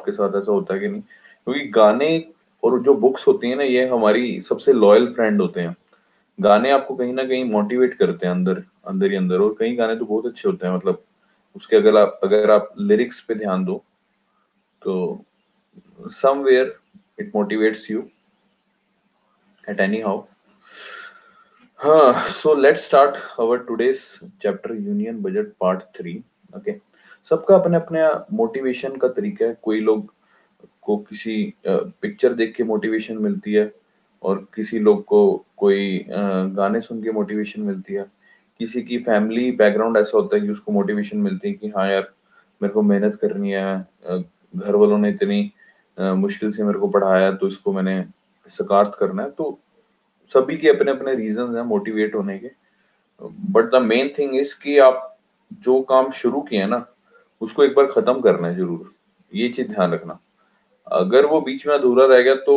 आपके साथ ऐसा होता है कि नहीं? क्योंकि गाने और जो बुक्स होती हैं ना, ये हमारी सबसे लॉयल फ्रेंड होते हैं। गाने आपको कहीं ना कहीं मोटिवेट करते हैं अंदर अंदर ही अंदर, और कई गाने तो बहुत अच्छे होते हैं, मतलब उसके अगर आप लिरिक्स पे ध्यान दो तो somewhere it motivates you at anyhow. हाँ, so let's start our today's chapter, union budget part 3। Okay, सबका अपने अपने मोटिवेशन का तरीका है। कोई लोग को किसी पिक्चर देख के मोटिवेशन मिलती है, और किसी लोग को कोई गाने सुन के मोटिवेशन मिलती है। किसी की फैमिली बैकग्राउंड ऐसा होता है कि उसको मोटिवेशन मिलती है कि हाँ यार, मेरे को मेहनत करनी है, घर वालों ने इतनी मुश्किल से मेरे को पढ़ाया, तो इसको मैंने साकार्थ करना है। तो सभी के अपने अपने रीजन हैं मोटिवेट होने के। But the main thing is कि आप जो काम शुरू किए ना, उसको एक बार खत्म करना है जरूर। ये चीज ध्यान रखना। अगर वो बीच में अधूरा रह गया तो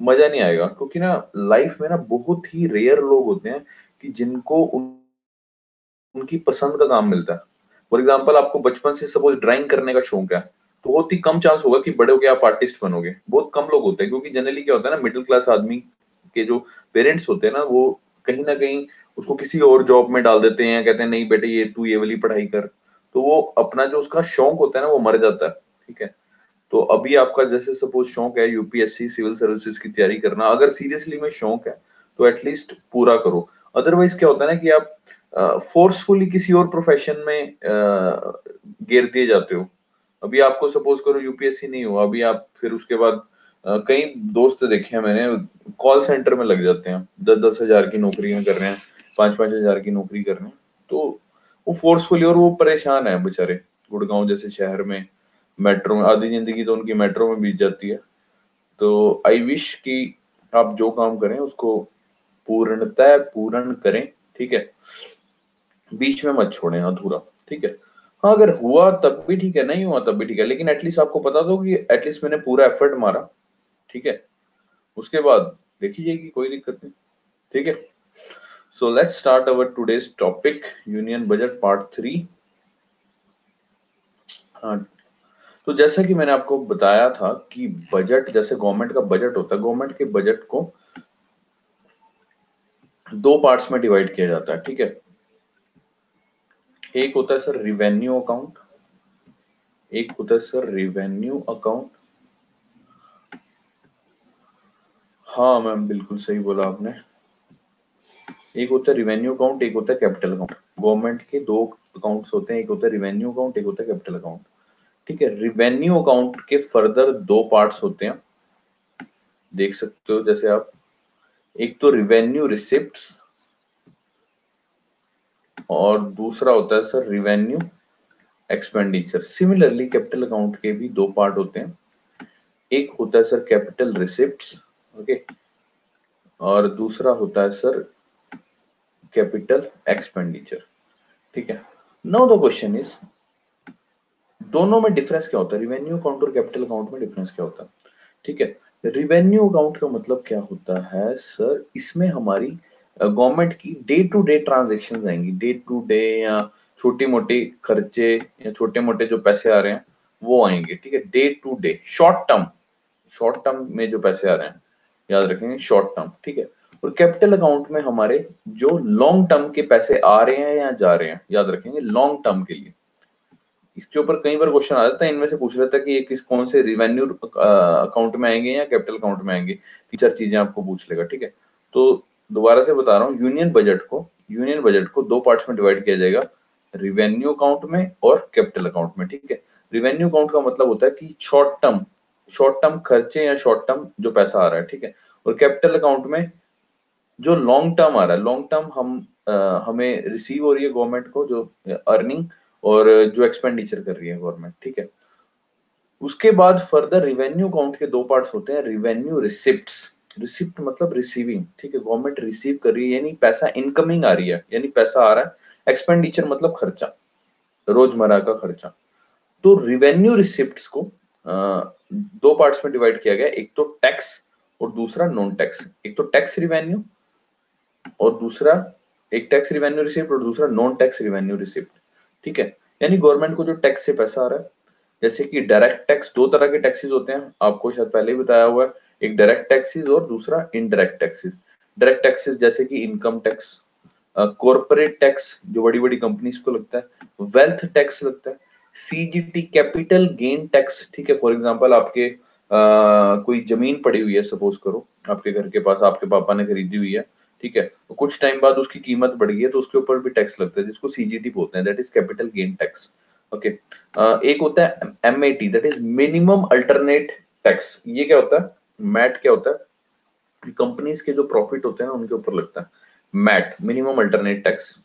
मजा नहीं आएगा, क्योंकि ना लाइफ में ना बहुत ही रेयर लोग होते हैं कि जिनको उनकी पसंद का काम मिलता है। फॉर एग्जाम्पल, आपको बचपन से सपोज ड्राइंग करने का शौक है, तो बहुत ही कम चांस होगा कि बड़े होके आप आर्टिस्ट बनोगे। बहुत कम लोग होते हैं, क्योंकि जनरली क्या होता है ना, मिडिल क्लास आदमी के जो पेरेंट्स होते हैं ना, वो कहीं ना कहीं उसको किसी और जॉब में डाल देते हैं, कहते हैं नहीं बेटे ये तू ये वाली पढ़ाई कर। तो वो अपना जो उसका शौक होता है ना, वो मर जाता है। ठीक है, तो अभी आपका जैसे सपोज शौक है यूपीएससी सिविल सर्विसेज की तैयारी करना, अगर सीरियसली में शौक है तो एटलीस्ट पूरा करो। अदरवाइज क्या होता है ना कि आप फोर्सफुली किसी और प्रोफेशन में गिर दिए जाते हो। अभी आपको सपोज करो यूपीएससी नहीं हुआ, अभी आप फिर उसके बाद कई दोस्त देखे हैं मैंने, कॉल सेंटर में लग जाते हैं, 10-10 हजार की नौकरी में कर रहे हैं, 5-5 हजार की नौकरी कर रहे हैं। तो वो फोर्सफुली, और वो परेशान है बेचारे। गुड़गांव जैसे शहर में मेट्रो में आधी जिंदगी तो उनकी मेट्रो में बीत जाती है। तो आई विश कि आप जो काम करें उसको पूर्णतः पूर्ण करें। ठीक है, बीच में मत छोड़ें अधूरा। ठीक है, हाँ अगर हुआ तब भी ठीक है, नहीं हुआ तब भी ठीक है, लेकिन एटलीस्ट आपको पता दो कि एटलीस्ट मैंने पूरा एफर्ट मारा। ठीक है, उसके बाद देखी जाएगी, कोई दिक्कत नहीं। ठीक है, सो let's start our today's topic, union budget part 3। हाँ, तो जैसा कि मैंने आपको बताया था कि बजट, जैसे गवर्नमेंट का बजट होता है, गवर्नमेंट के बजट को दो पार्ट्स में डिवाइड किया जाता है। ठीक है, एक होता है सर रिवेन्यू अकाउंट, एक होता है सर रिवेन्यू अकाउंट। हाँ मैम, बिल्कुल सही बोला आपने। एक होता है रिवेन्यू अकाउंट, एक होता है कैपिटल अकाउंट। गवर्नमेंट के दो अकाउंट्स होते हैं, एक होता है रिवेन्यू अकाउंट, एक होता है कैपिटल अकाउंट। ठीक है, रिवेन्यू अकाउंट के फर्दर दो पार्ट्स होते हैं, देख सकते हो जैसे आप। एक तो रिवेन्यू रिसिप्ट्स, और दूसरा होता है sir revenue expenditure. Similarly capital account के भी दो पार्ट होते हैं, एक होता है सर कैपिटल रिसिप्ट्स, ओके, और दूसरा होता है सर कैपिटल एक्सपेंडिचर। ठीक है, नाउ द क्वेश्चन इज, दोनों में डिफरेंस क्या होता है? रिवेन्यू अकाउंट और कैपिटल अकाउंट में डिफरेंस क्या होता है? ठीक है, रिवेन्यू अकाउंट का मतलब क्या होता है सर, इसमें हमारी गवर्नमेंट की डे टू डे ट्रांजेक्शन आएंगी, डे टू डे, या छोटी मोटी खर्चे या छोटे मोटे जो पैसे आ रहे हैं वो आएंगे। ठीक है, day to day, short term में जो पैसे आ रहे हैं, याद रखेंगे शॉर्ट टर्म। ठीक है, और कैपिटल अकाउंट में हमारे जो लॉन्ग टर्म के पैसे आ रहे हैं या जा रहे हैं, याद रखेंगे लॉन्ग टर्म के लिए। इसके ऊपर कई बार क्वेश्चन आ जाता है, इनमें से पूछ लेता है कि ये किस कौन से रिवेन्यू अकाउंट में आएंगे या कैपिटल अकाउंट में आएंगे। 3-4 चीजें आपको पूछ लेगा। ठीक है, तो दोबारा से बता रहा हूँ, यूनियन बजट को दो पार्ट्स में डिवाइड किया जाएगा, रिवेन्यू अकाउंट में और कैपिटल अकाउंट में। ठीक है, रिवेन्यू अकाउंट का मतलब होता है कि शॉर्ट टर्म खर्चे या शॉर्ट टर्म जो पैसा आ रहा है। ठीक है, और कैपिटल अकाउंट में जो लॉन्ग टर्म आ रहा है, लॉन्ग टर्म हमें रिसीव हो रही है गवर्नमेंट को जो अर्निंग, और जो एक्सपेंडिचर कर रही है गवर्नमेंट। ठीक है, उसके बाद फर्दर रिवेन्यू अकाउंट के दो पार्ट्स होते हैं, रिवेन्यू रिसिप्ट्स। रिसिप्ट मतलब रिसीविंग। ठीक है, गवर्नमेंट रिसीव कर रही है, यानी पैसा इनकमिंग आ रही है, यानी पैसा आ रहा है। एक्सपेंडिचर मतलब खर्चा, रोजमर्रा का खर्चा। तो रिवेन्यू रिसिप्ट्स को दो पार्ट्स में डिवाइड किया गया, एक तो टैक्स और दूसरा नॉन टैक्स। एक तो टैक्स रिवेन्यू और दूसरा, एक टैक्स रिवेन्यू रिसिप्ट और दूसरा नॉन टैक्स रिवेन्यू रिसिप्ट। ठीक है, यानी गवर्नमेंट को जो टैक्स से पैसा आ रहा है, जैसे कि डायरेक्ट टैक्स, दो तरह के टैक्सेस होते हैं, आपको शायद पहले ही बताया हुआ है, एक डायरेक्ट टैक्सेस और दूसरा इनडायरेक्ट टैक्सेस। डायरेक्ट टैक्सेस जैसे कि इनकम टैक्स, कॉर्पोरेट टैक्स जो बड़ी बड़ी कंपनीज को लगता है, वेल्थ टैक्स लगता है, सीजीटी कैपिटल गेन टैक्स, ठीक है। फॉर एग्जांपल आपके कोई जमीन पड़ी हुई है, सपोज करो आपके घर के पास आपके पापा ने खरीदी हुई है, ठीक है, तो कुछ टाइम बाद उसकी कीमत बढ़ गई है तो उसके ऊपर भी टैक्स लगता है, जिसको सीजीटी बोलते हैं, that is capital gain tax. Okay. एक होता है MAT, that is minimum alternate tax. ये क्या होता है? मैट क्या होता है? कंपनीज के जो प्रॉफिट होते हैं ना उनके ऊपर लगता है मैट, मिनिमम अल्टरनेट टैक्स।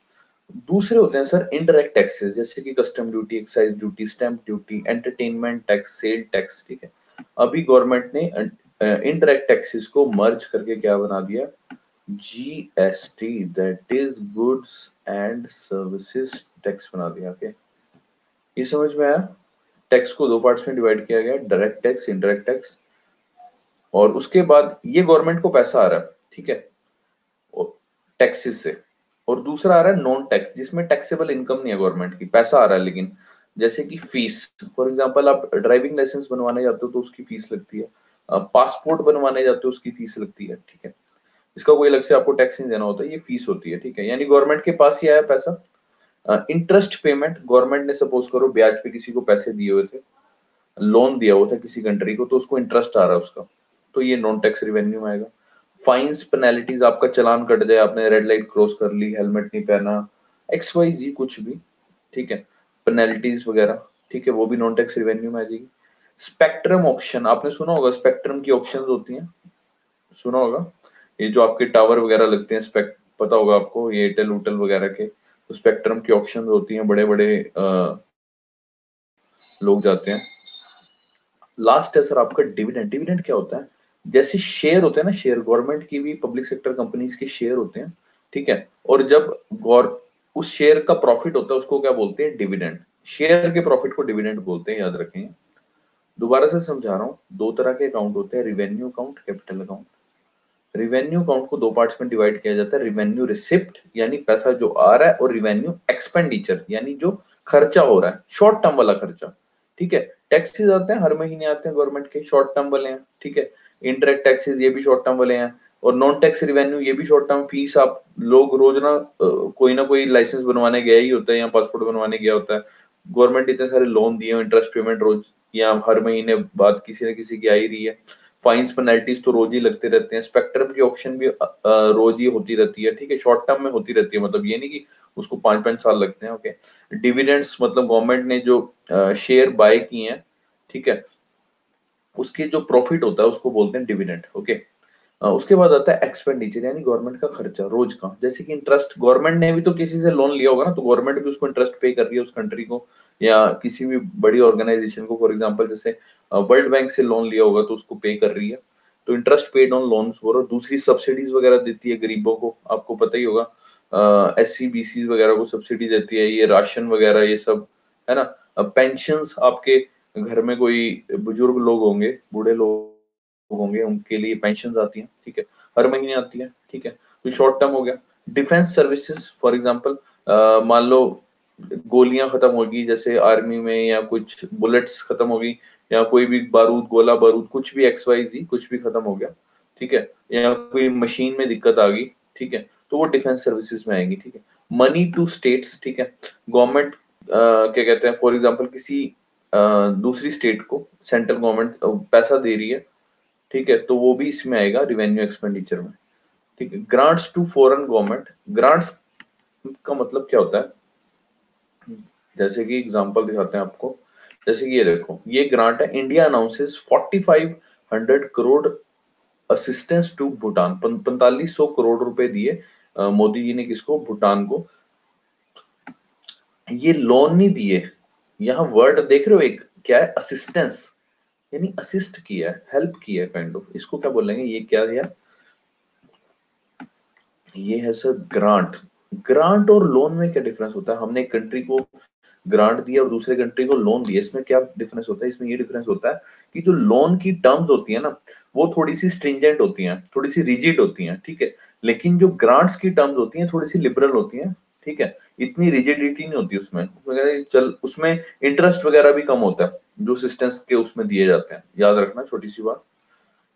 दूसरे होते हैं सर इनडायरेक्ट टैक्सेस, जैसे कि custom duty, excise duty, stamp duty, entertainment tax, sale tax, ठीक है। अभी गवर्नमेंट ने इनडायरेक्ट टैक्सेस को मर्ज करके क्या बना दिया? GST, that is goods and services tax बना दिया। ओके, ये समझ में आया? टैक्स को दो पार्ट्स में डिवाइड किया गया, डायरेक्ट टैक्स, इनडायरेक्ट टैक्स। और उसके बाद ये गवर्नमेंट को पैसा आ रहा है, ठीक है, टैक्सेस से। और दूसरा आ रहा है नॉन टैक्स, जिसमें टैक्सेबल इनकम नहीं है गवर्नमेंट की, पैसा आ रहा है लेकिन, जैसे कि फीस। फॉर एग्जांपल आप ड्राइविंग लाइसेंस बनवाने जाते हो तो उसकी फीस लगती है, पासपोर्ट बनवाने जाते हो उसकी फीस लगती है, ठीक है। इसका कोई अलग से आपको टैक्स नहीं देना होता, ये फीस होती है, ठीक है। यानी गवर्नमेंट के पास ही आया पैसा। इंटरेस्ट पेमेंट, गवर्नमेंट ने सपोज करो ब्याज पे किसी को पैसे दिए हुए थे, लोन दिया हुआ था किसी कंट्री को, तो उसको इंटरेस्ट आ रहा है उसका, तो ये नॉन टैक्स रिवेन्यू में आएगा। फाइन्स, पेनल्टीज, आपका चालान कट जाए, आपने रेड लाइट क्रॉस कर ली, हेलमेट नहीं पहना, एक्स वाई जी कुछ भी, ठीक है, पेनल्टीज वगैरह, ठीक है, वो भी नॉन टैक्स रिवेन्यू में आ जाएगी। स्पेक्ट्रम ऑक्शन, आपने सुना होगा, स्पेक्ट्रम की ऑक्शन होती हैं, सुना होगा, ये जो आपके टावर वगैरह लगते हैं, स्पेक्ट पता होगा आपको, ये एयरटेल उटेल वगैरह के, तो स्पेक्ट्रम की ऑक्शन होती हैं, बड़े बड़े लोग जाते हैं। लास्ट है सर आपका डिविडेंड। डिविडेंड क्या होता है? जैसे शेयर होते हैं ना, शेयर, गवर्नमेंट की भी पब्लिक सेक्टर कंपनीज के शेयर होते हैं, ठीक है, और जब गौर उस शेयर का प्रॉफिट होता है उसको क्या बोलते हैं? डिविडेंड। शेयर के प्रॉफिट को डिविडेंड बोलते हैं, याद रखें। दोबारा से समझा रहा हूँ, दो तरह के अकाउंट होते हैं, revenue account, capital account. Revenue account को दो पार्ट्स में डिवाइड किया जाता है, रिवेन्यू रिसिप्ट यानी पैसा जो आ रहा है, और रिवेन्यू एक्सपेंडिचर यानी जो खर्चा हो रहा है, शॉर्ट टर्म वाला खर्चा, ठीक है। टैक्सेस आते हैं हर महीने आते हैं गवर्नमेंट के, शॉर्ट टर्म वाले हैं, ठीक है। इनडायरेक्ट टैक्सेस ये भी शॉर्ट टर्म वाले हैं, और नॉन टैक्स रिवेन्यू ये भी शॉर्ट टर्म। फीस, आप लोग रोज ना कोई लाइसेंस बनवाने गया ही होता है या पासपोर्ट बनवाने गया होता है, गवर्नमेंट इतने सारे लोन दिए, इंटरेस्ट पेमेंट रोज या हर महीने बाद किसी न किसी की आ ही रही है। फाइन्स पेनल्टीज तो रोज ही लगते रहते हैं। स्पेक्ट्रम की ऑक्शन भी रोज ही होती रहती है, ठीक है, शॉर्ट टर्म में होती रहती है, मतलब ये नहीं कि उसको 5-5 साल लगते हैं। ओके। डिविडेंड्स मतलब गवर्नमेंट ने जो शेयर बाय किए हैं, ठीक है, उसके जो प्रॉफिट होता है उसको बोलते हैं डिविडेंड। ओके। उसके बाद आता है एक्सपेंडिचर, यानी गवर्नमेंट का खर्चा रोज का, जैसे कि इंटरेस्ट, गवर्नमेंट ने भी तो किसी से लोन लिया होगा ना, तो गवर्नमेंट भी उसको इंटरेस्ट पे कर रही है उस कंट्री को, या किसी भी बड़ी ऑर्गेनाइजेशन को। फॉर एग्जांपल जैसे वर्ल्ड बैंक से लोन लिया होगा तो उसको पे कर रही है, तो इंटरेस्ट पेड ऑन लोन्स। और दूसरी सब्सिडीज वगैरह देती है गरीबों को, आपको पता ही होगा, एससी बीसी वगैरह को सब्सिडी देती है, ये राशन वगैरह ये सब, है ना। पेंशंस, आपके घर में कोई बुजुर्ग लोग होंगे, बूढ़े लोग होंगे, उनके लिए पेंशन आती हैं, ठीक है, हर महीने आती है, ठीक है, तो शॉर्ट टर्म हो गया। डिफेंस सर्विसेज, फॉर एग्जांपल मान लो गोलियां खत्म होगी, जैसे आर्मी में, या कुछ बुलेट्स खत्म होगी, या कोई भी बारूद, गोला बारूद, कुछ भी एक्स वाई जी कुछ भी खत्म हो गया, ठीक है, या कोई मशीन में दिक्कत आ गई, ठीक है, तो वो डिफेंस सर्विसेज में आएंगी, ठीक है। मनी टू स्टेट्स, ठीक है, गवर्नमेंट क्या कहते हैं, फॉर एग्जांपल किसी दूसरी स्टेट को सेंट्रल गवर्नमेंट पैसा दे रही है, ठीक है, तो वो भी इसमें आएगा रिवेन्यू एक्सपेंडिचर में, ठीक है। Grants to foreign government, grants का मतलब क्या होता है? जैसे कि एग्जांपल दिखाते हैं आपको, जैसे कि ये देखो, ये ग्रांट है, India announces 4500 crore assistance to Bhutan, 4500 crore रुपए दिए मोदी जी ने, किसको? भूटान को। ये लोन नहीं दिए, यहाँ वर्ड देख रहे हो एक, क्या है? असिस्टेंस, यानी असिस्ट किया है, हेल्प किया है, काइंड ऑफ, इसको क्या बोलेंगे? ये क्या दिया? ये है सर ग्रांट। ग्रांट और लोन में क्या डिफरेंस होता है? हमने एक कंट्री को ग्रांट दिया और दूसरे कंट्री को लोन दिया, इसमें क्या डिफरेंस होता है? इसमें ये डिफरेंस होता है कि जो लोन की टर्म्स होती है ना, वो थोड़ी सी स्ट्रिंजेंट होती हैं, थोड़ी सी रिजिड होती हैं, ठीक है। लेकिन जो ग्रांट्स की टर्म्स होती हैं थोड़ी सी लिबरल होती हैं, ठीक है, इतनी रिजिडिटी नहीं होती उसमें, चल उसमें इंटरेस्ट वगैरह भी कम होता है, जो असिस्टेंस के उसमें दिए जाते हैं, याद रखना छोटी सी बात।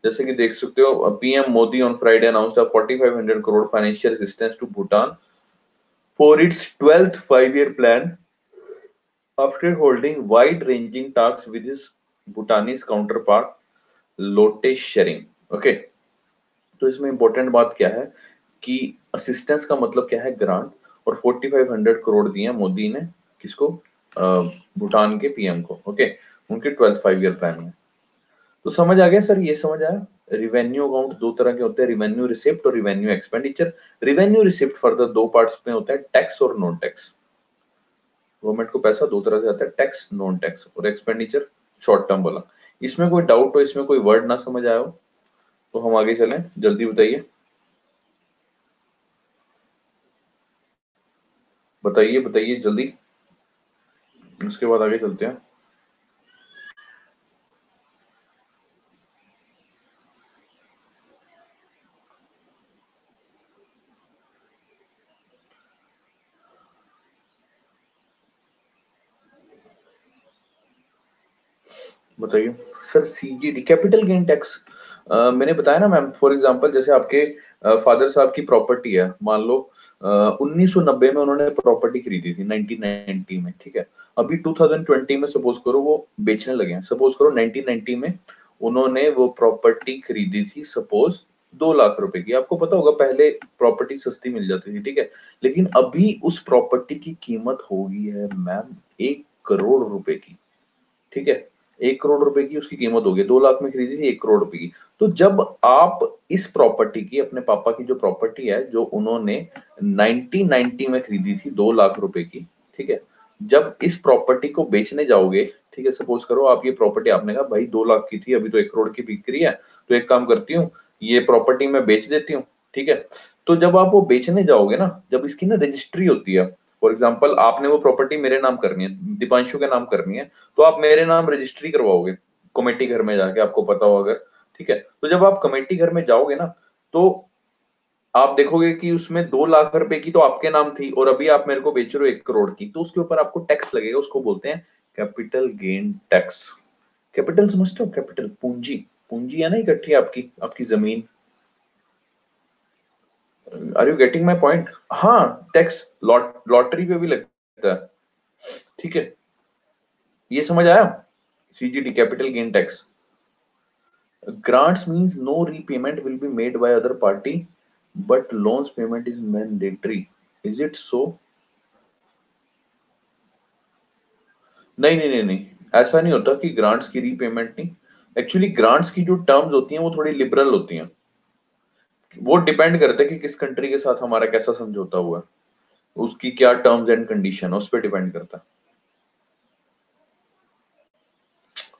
जैसे कि देख सकते हो, PM Modi on Friday announced a 4500 crore financial assistance to Bhutan for its 12th 5-year plan after holding wide ranging talks with his Bhutanese counterpart Lotay Tshering. Okay, तो इसमें इंपॉर्टेंट बात क्या है कि असिस्टेंस का मतलब क्या है, ग्रांट, और 4500 करोड़ दिए मोदी ने किसको, भूटान के पीएम को। ओके, उनके 12th 5-year प्लान में। तो समझ आ गया सर, ये समझ आया। रिवेन्यू अकाउंट दो तरह के होते हैं, रिवेन्यू रिसिप्ट और revenue expenditure. Revenue receipt further दो पार्ट्स में होता है, टैक्स और नॉन टैक्स। गवर्नमेंट को पैसा दो तरह से आता है, टैक्स, नॉन टैक्स, और एक्सपेंडिचर शॉर्ट टर्म वाला। इसमें कोई डाउट हो, इसमें कोई वर्ड ना समझ आया हो तो हम आगे चलें, जल्दी बताइए, बताइए बताइए जल्दी, उसके बाद आगे चलते हैं। बताइए sir, CGD capital gain tax, मैंने बताया ना मैम, फॉर एग्जांपल जैसे आपके फादर साहब की प्रॉपर्टी है, मान लो 1990 में उन्होंने प्रॉपर्टी खरीदी थी, 1990 में, ठीक है। अभी 2020 में सपोज करो वो बेचने लगे हैं, सपोज करो 1990 में उन्होंने वो प्रॉपर्टी खरीदी थी सपोज 2 लाख रुपए की। आपको पता होगा पहले प्रॉपर्टी सस्ती मिल जाती थी, ठीक है, लेकिन अभी उस प्रॉपर्टी की कीमत हो गई है मैम 1 करोड़ रुपए की, ठीक है। 1 करोड़ रुपए की उसकी कीमत होगी, 2 लाख में खरीदी थी 1 करोड़ रुपए की। तो जब आप इस प्रॉपर्टी की, अपने पापा की जो प्रॉपर्टी है जो उन्होंने 1990 में खरीदी थी 2 लाख रुपए की, ठीक है, जब इस प्रॉपर्टी को बेचने जाओगे, ठीक है, सपोज करो आप ये प्रॉपर्टी, आपने कहा भाई 2 लाख की थी, अभी तो 1 करोड़ की बिक रही है, तो एक काम करती हूँ, ये प्रॉपर्टी मैं बेच देती हूँ, ठीक है। तो जब आप वो बेचने जाओगे ना, जब इसकी ना रजिस्ट्री होती है, फॉर एग्जाम्पल आपने वो प्रॉपर्टी मेरे नाम करनी है, दीपांशु के नाम करनी है, तो आप मेरे नाम रजिस्ट्री करवाओगे कमेटी घर में जाके, आपको पता हो अगर, ठीक है। तो जब आप कमेटी घर में जाओगे ना, तो आप देखोगे कि उसमें 2 लाख रुपए की तो आपके नाम थी, और अभी आप मेरे को बेच रहे हो 1 करोड़ की, तो उसके ऊपर आपको टैक्स लगेगा, उसको बोलते हैं कैपिटल गेन टैक्स। कैपिटल समझते हो, कैपिटल पूंजी, पूंजी है ना इकट्ठी आपकी, आपकी जमीन। Are you getting my point? हाँ, टैक्स लॉटरी पे भी लगता है, ठीक है, ये समझ आया। CGT capital gain tax. Grants means no repayment will be made by other party, but loans payment is mandatory. Is it so? नहीं नहीं नहीं नहीं, ऐसा नहीं होता कि ग्रांट्स की रीपेमेंट नहीं। एक्चुअली ग्रांट्स की जो टर्म्स होती हैं वो थोड़ी लिबरल होती हैं, वो डिपेंड करता है कि किस कंट्री के साथ हमारा कैसा समझौता हुआ है, उसकी क्या टर्म्स एंड कंडीशन है, उस पर डिपेंड करता है।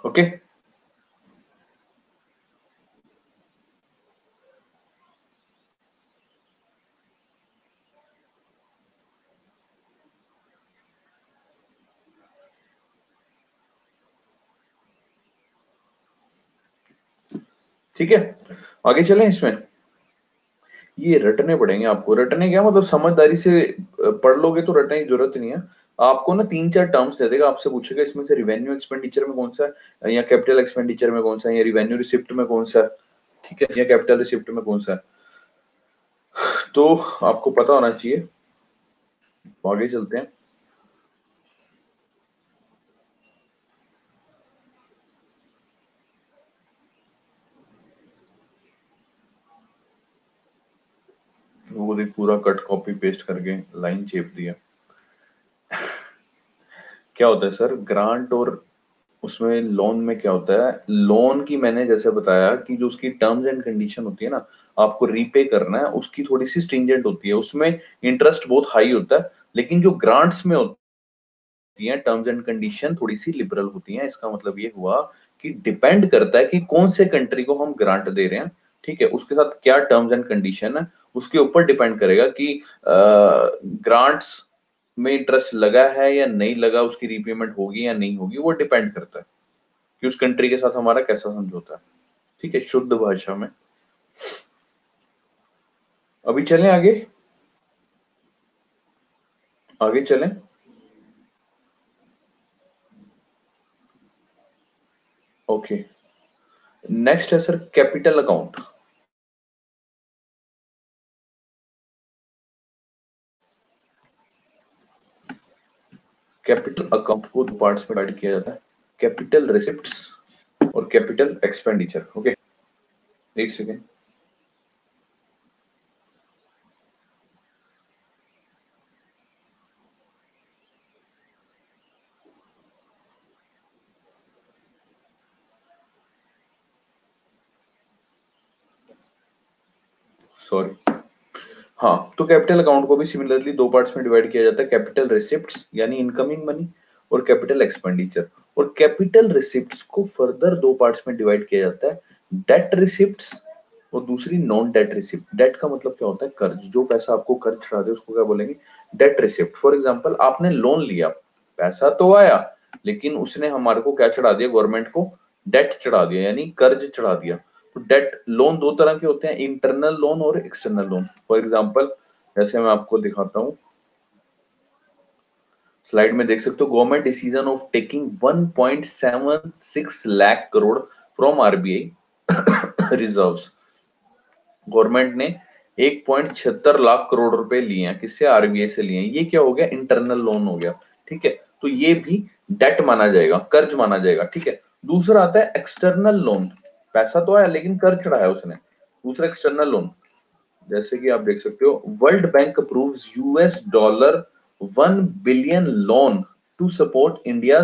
ओके, ठीक है, आगे चलें इसमें। ये रटने पड़ेंगे आपको, रटने क्या मतलब, समझदारी से पढ़ लोगे तो रटने की जरूरत नहीं है। आपको ना 3-4 टर्म्स दे देगा, आपसे पूछेगा इसमें से रिवेन्यू एक्सपेंडिचर में कौन सा है, या कैपिटल एक्सपेंडिचर में कौन सा है, या रिवेन्यू रिसिप्ट में कौन सा है, ठीक है, या कैपिटल रिसिप्ट में कौन सा है, तो आपको पता होना चाहिए। तो आगे चलते हैं। वो देख, पूरा कट कॉपी पेस्ट करके लाइन चेप दिया। क्या होता है सर, ग्रांट और उसमें लोन में क्या होता है, लोन की मैंने जैसे बताया कि जो उसकी टर्म्स एंड कंडीशन होती है ना, आपको रीपे करना है, उसकी थोड़ी सी स्ट्रिंजेंट होती है, उसमें इंटरेस्ट बहुत हाई होता है। लेकिन जो ग्रांट्स में होती है, टर्म्स एंड कंडीशन थोड़ी सी लिबरल होती हैं। इसका मतलब ये हुआ कि डिपेंड करता है कि कौन से कंट्री को हम ग्रांट दे रहे हैं, ठीक है, उसके साथ क्या टर्म्स एंड कंडीशन है, उसके ऊपर डिपेंड करेगा कि ग्रांट्स में इंटरेस्ट लगा है या नहीं लगा, उसकी रीपेमेंट होगी या नहीं होगी, वो डिपेंड करता है कि उस कंट्री के साथ हमारा कैसा समझौता है, ठीक है, शुद्ध भाषा में। अभी चलें आगे, आगे चलें। ओके, नेक्स्ट है sir capital account. Capital account को दो पार्ट्स में डिवाइड किया जाता है, कैपिटल रिसिप्ट्स और कैपिटल एक्सपेंडिचर। ओके, एक सेकेंड। सॉरी। हाँ, तो कैपिटल अकाउंट को भी सिमिलरली दो पार्ट्स में डिवाइड किया जाता है, कैपिटल रिसिप्ट्स यानी इनकमिंग मनी और कैपिटल एक्सपेंडिचर। और कैपिटल रिसिप्ट्स को फर्दर दो पार्ट्स में डिवाइड किया जाता है, डेट रिसिप्ट्स और दूसरी नॉन डेट रिसिप्ट। डेट का मतलब क्या होता है? कर्ज। जो पैसा आपको कर्ज चढ़ा दे उसको क्या बोलेंगे? Debt receipt. फॉर एग्जाम्पल, आपने लोन लिया, पैसा तो आया, लेकिन उसने हमारे को क्या चढ़ा दिया? गवर्नमेंट को डेट चढ़ा दिया, यानी कर्ज चढ़ा दिया। तो डेट लोन दो तरह के होते हैं, इंटरनल लोन और एक्सटर्नल लोन। फॉर एग्जांपल, जैसे मैं आपको दिखाता हूं, स्लाइड में देख सकते हो, government decision of taking 1.76 lakh crore from RBI reserves. Government ने 1.76 लाख करोड़ रुपए लिए हैं, किससे? आरबीआई से लिए हैं। ये क्या हो गया? इंटरनल लोन हो गया। ठीक है, तो ये भी डेट माना जाएगा, कर्ज माना जाएगा। ठीक है, दूसरा आता है एक्सटर्नल लोन। पैसा तो आया लेकिन कर्ज चढ़ाया उसने, दूसरा एक्सटर्नल लोन। जैसे कि आप देख सकते हो, world bank approves US $1 billion loan to support India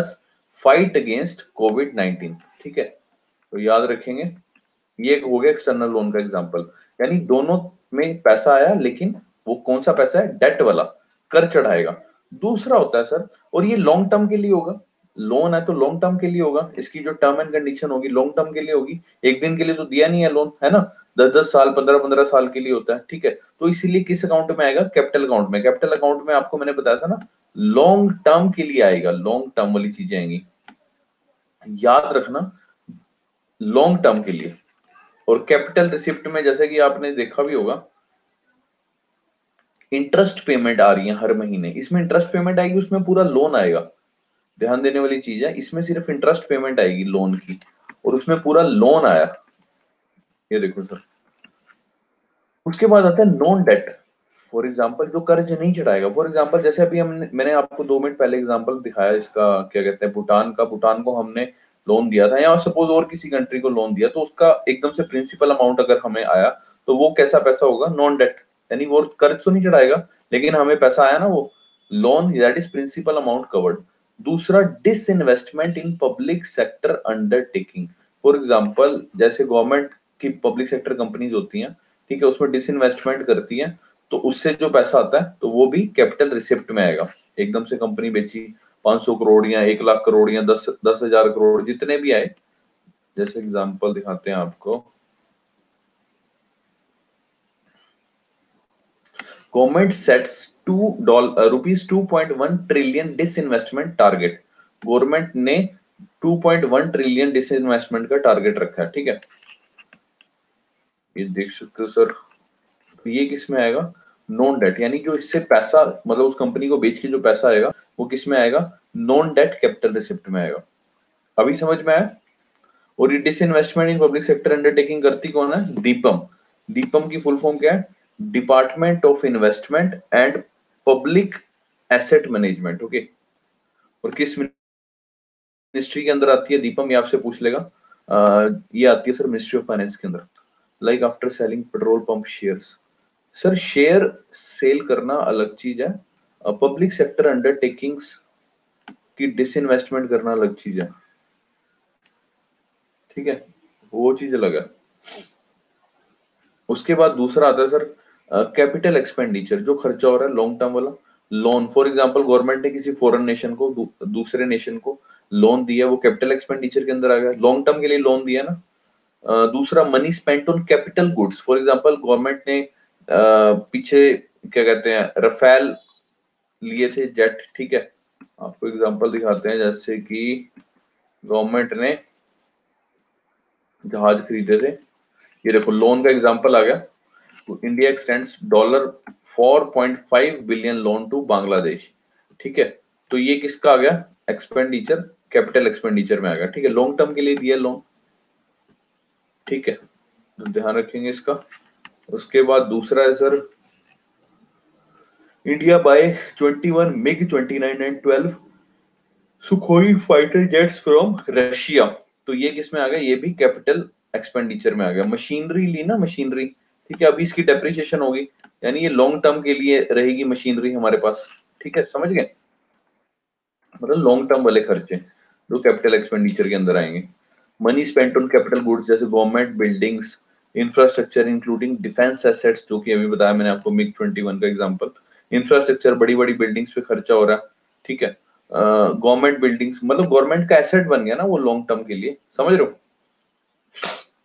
fight against covid. ठीक है, तो याद रखेंगे, ये एक हो गया एक्सटर्नल लोन का एग्जांपल। यानी दोनों में पैसा आया, लेकिन वो कौन सा पैसा है? डेट वाला, कर चढ़ाएगा। दूसरा होता है सर, और ये लॉन्ग टर्म के लिए होगा। लोन है तो लॉन्ग टर्म के लिए होगा, इसकी जो टर्म एंड कंडीशन होगी लॉन्ग टर्म के लिए होगी। एक दिन के लिए तो दिया नहीं है लोन, है ना? 10-10 साल, 15-15 साल के लिए होता है। ठीक है, तो इसीलिए किस अकाउंट में आएगा? कैपिटल अकाउंट में। कैपिटल अकाउंट में आपको मैंने बताया था ना, लॉन्ग टर्म के लिए आएगा, लॉन्ग टर्म वाली चीजें आएंगी, याद रखना, लॉन्ग टर्म के लिए। और कैपिटल रिसिप्ट में जैसे कि आपने देखा भी होगा, इंटरेस्ट पेमेंट आ रही है हर महीने, इसमें इंटरेस्ट पेमेंट आएगी, उसमें पूरा लोन आएगा। ध्यान देने वाली चीज है, इसमें सिर्फ इंटरेस्ट पेमेंट आएगी लोन की, और उसमें पूरा लोन आया। ये देखो सर, उसके बाद आता है नॉन डेट। फॉर एग्जाम्पल, जो कर्ज नहीं चढ़ाएगा। फॉर एग्जाम्पल, जैसे अभी हमने मैंने आपको 2 मिनट पहले एग्जाम्पल दिखाया इसका, क्या कहते हैं, भूटान का। भूटान को हमने लोन दिया था, या सपोज और किसी कंट्री को लोन दिया, तो उसका एकदम से प्रिंसिपल अमाउंट अगर हमें आया, तो वो कैसा पैसा होगा? Non debt. यानी वो कर्ज तो नहीं चढ़ाएगा, लेकिन हमें पैसा आया ना, वो loan, that is principal amount covered. दूसरा, disinvestment in public sector undertaking. For example, जैसे गवर्नमेंट की पब्लिक सेक्टर कंपनीज होती हैं, ठीक है, उसमें डिसइन्वेस्टमेंट करती है, तो उससे जो पैसा आता है तो वो भी कैपिटल रिसिप्ट में आएगा। एकदम से कंपनी बेची 500 करोड़ या 1 लाख करोड़ या 10,000 करोड़, जितने भी आए। जैसे एग्जांपल दिखाते हैं आपको, government sets ₹2.1 trillion disinvestment target. Government ने 2.1 ट्रिलियन डिसइन्वेस्टमेंट का टारगेट रखा है। ठीक है, ये देख सकते हो सर। तो ये किस में आएगा? Non debt. यानी जो इससे पैसा, मतलब उस कंपनी को बेच के जो पैसा आएगा, वो किस में आएगा? नॉन डेट कैपिटल रिसिप्ट में आएगा। अभी समझ में आया? और ये disinvestment in public sector undertaking करती कौन है? दीपम। दीपम की फुल फॉर्म क्या है? Department of investment and public asset management. Okay, और किस मिनिस्ट्री के अंदर आती है दीपम? ये आपसे पूछ लेगा। ये आती है सर मिनिस्ट्री ऑफ फाइनेंस के अंदर। Like after selling petrol pump shares. Sir, share sale करना अलग चीज है, पब्लिक सेक्टर अंडरटेकिंग्स की डिसइन्वेस्टमेंट करना अलग चीज है। ठीक है, वो चीज अलग है। उसके बाद दूसरा आता है सर कैपिटल एक्सपेंडिचर, जो खर्चा हो रहा है लॉन्ग टर्म वाला। लोन, फॉर एग्जांपल, गवर्नमेंट ने किसी फॉरेन नेशन को, दूसरे नेशन को लोन दिया, वो कैपिटल एक्सपेंडिचर के अंदर आ गया, लॉन्ग टर्म के लिए लोन दिया ना। दूसरा, money spent on capital goods. For example, government ने पीछे, क्या कहते हैं, रफेल लिए थे जेट। ठीक है, आपको एग्जांपल दिखाते हैं, जैसे कि गवर्नमेंट ने जहाज खरीदे थे। ये देखो, लोन का एग्जांपल आ गया। तो India extends $4.5 billion loan to Bangladesh. ठीक है, तो ये किसका आ गया? एक्सपेंडिचर, कैपिटल एक्सपेंडिचर में आएगा। ठीक है, लॉन्ग टर्म के लिए दिया लोन। ठीक है, तो ध्यान रखेंगे इसका। उसके बाद दूसरा है sir, India by 21 MiG 29 and 12 Sukhoi fighter jets from Russia. तो ये किस में आ गया, ये भी कैपिटल एक्सपेंडिचर में आ गया। मशीनरी ली ना, मशीनरी, ठीक है, अभी इसकी डेप्रिसिएशन होगी, यानी ये लॉन्ग टर्म के लिए रहेगी मशीनरी हमारे पास। ठीक है, समझ गए, मतलब लॉन्ग टर्म वाले खर्चे जो कैपिटल एक्सपेंडिचर के अंदर आएंगे। Money spent on capital goods जैसे government buildings, infrastructure including defence assets, जो कि अभी बताया मैंने आपको मिग 21 का एग्जांपल। इंफ्रास्ट्रक्चर, बड़ी बड़ी बिल्डिंग्स पे खर्चा हो रहा है। ठीक है, गवर्नमेंट बिल्डिंग्स मतलब गवर्नमेंट का एसेट बन गया ना वो लॉन्ग टर्म के लिए, समझ रहे हो।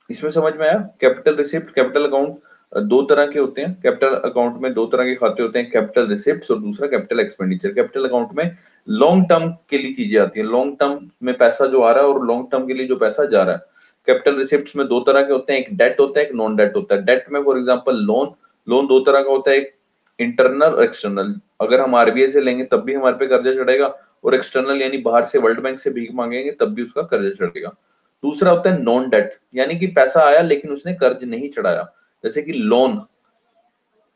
इसमें समझ में आया। कैपिटल रिसिप्ट, कैपिटल अकाउंट दो तरह के होते हैं। कैपिटल अकाउंट में दो तरह के खाते होते हैं, कैपिटल रिसिप्ट्स और दूसरा कैपिटल एक्सपेंडिचर। कैपिटल अकाउंट में लॉन्ग टर्म के लिए चीजें आती हैं, लॉन्ग टर्म में पैसा जो आ रहा है और लॉन्ग टर्म के लिए जो पैसा जा रहा है। कैपिटल रिसिप्ट्स में दो तरह के होते हैं, एक डेट होता है, एक नॉन डेट होता है। डेट में फॉर एग्जाम्पल लोन, लोन दो तरह का होता है, एक इंटरनल और एक्सटर्नल। अगर हम आरबीआई से लेंगे तब भी हमारे पे कर्जा चढ़ेगा, और एक्सटर्नल यानी बाहर से वर्ल्ड बैंक से भीख मांगेंगे तब भी उसका कर्जा चढ़ेगा। दूसरा होता है नॉन डेट, यानी कि पैसा आया लेकिन उसने कर्ज नहीं चढ़ाया। जैसे कि लोन,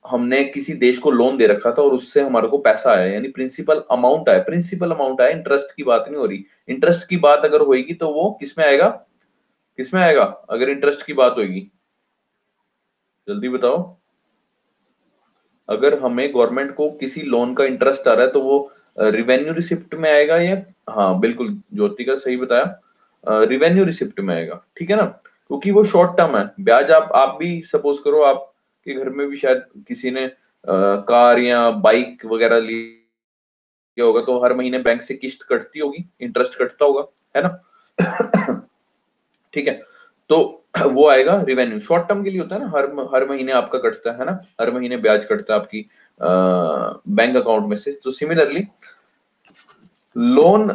हमने किसी देश को लोन दे रखा था और उससे हमारे को पैसा आया, यानी प्रिंसिपल अमाउंट आया, प्रिंसिपल अमाउंट आया, इंटरेस्ट की बात नहीं हो रही। इंटरेस्ट की बात अगर होगी तो वो किस में आएगा, किस में आएगा अगर इंटरेस्ट की बात होगी, जल्दी बताओ। अगर हमें गवर्नमेंट को किसी लोन का इंटरेस्ट आ रहा है तो वो रिवेन्यू रिसिप्ट में आएगा या, हाँ बिल्कुल ज्योति का सही बताया, रिवेन्यू रिसिप्ट में आएगा। ठीक है ना, क्योंकि वो शॉर्ट टर्म है। ब्याज आप भी सपोज करो आपके घर में भी शायद किसी ने कार या बाइक वगैरह लिया होगा, तो हर महीने बैंक से किस्त कटती होगी, इंटरेस्ट कटता होगा, है ना। ठीक है, तो वो आएगा रिवेन्यू, शॉर्ट टर्म के लिए होता है ना, हर महीने आपका कटता है ना, हर महीने ब्याज कटता है आपकी बैंक अकाउंट में से। तो सिमिलरली लोन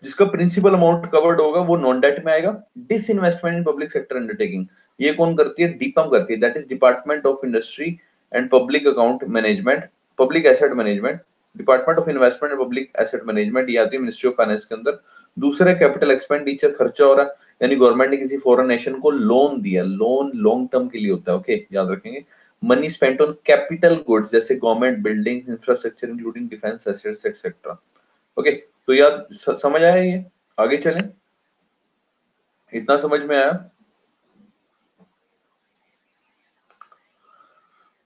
जिसका प्रिंसिपल अमाउंट कवर्ड होगा वो नॉन डेट में आएगा। Disinvestment in public sector undertaking, ये कौन करती है, डीपम करती है, that is department of industry and public account management, public asset management, department of investment and public asset management, ये आती है मिनिस्ट्री ऑफ फाइनेंस के अंदर। दूसरा कैपिटल एक्सपेंडिचर, खर्चा हो रहा है, यानी गवर्नमेंट ने किसी फॉरेन नेशन को लोन दिया, लोन लॉन्ग टर्म के लिए होता है। ओके, याद रखेंगे। Money spent on capital goods जैसे government building, infrastructure including defence assets etcetera. Okay, तो याद समझ आया ये, आगे चलें, इतना समझ में आया।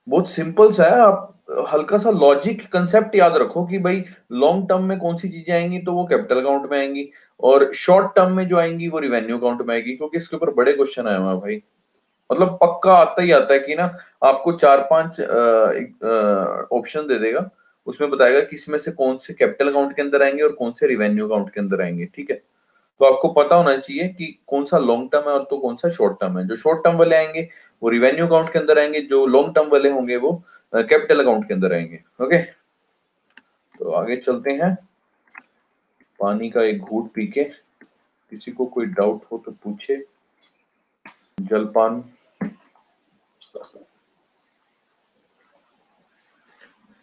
बहुत सिंपल सा है, आप हल्का सा लॉजिक कंसेप्ट याद रखो कि भाई लॉन्ग टर्म में कौन सी चीजें आएंगी तो वो कैपिटल अकाउंट में आएंगी, और शॉर्ट टर्म में जो आएंगी वो रिवेन्यू अकाउंट में आएगी। क्योंकि इसके ऊपर बड़े क्वेश्चन आए हुए हैं भाई, मतलब पक्का आता ही आता है कि ना आपको चार पांच ऑप्शन दे देगा, उसमें बताएगा कि इसमें से कौन से कैपिटल अकाउंट के अंदर आएंगे और कौन से रिवेन्यू अकाउंट के अंदर आएंगे। ठीक है, तो आपको पता होना चाहिए कि कौन सा लॉन्ग टर्म है और तो कौन सा शॉर्ट टर्म है। जो शॉर्ट टर्म वाले आएंगे वो रिवेन्यू अकाउंट के अंदर आएंगे, जो लॉन्ग टर्म वाले होंगे वो कैपिटल अकाउंट के अंदर आएंगे। ओके, तो आगे चलते हैं। पानी का एक घूंट पी के, किसी को कोई डाउट हो तो पूछे। जलपान,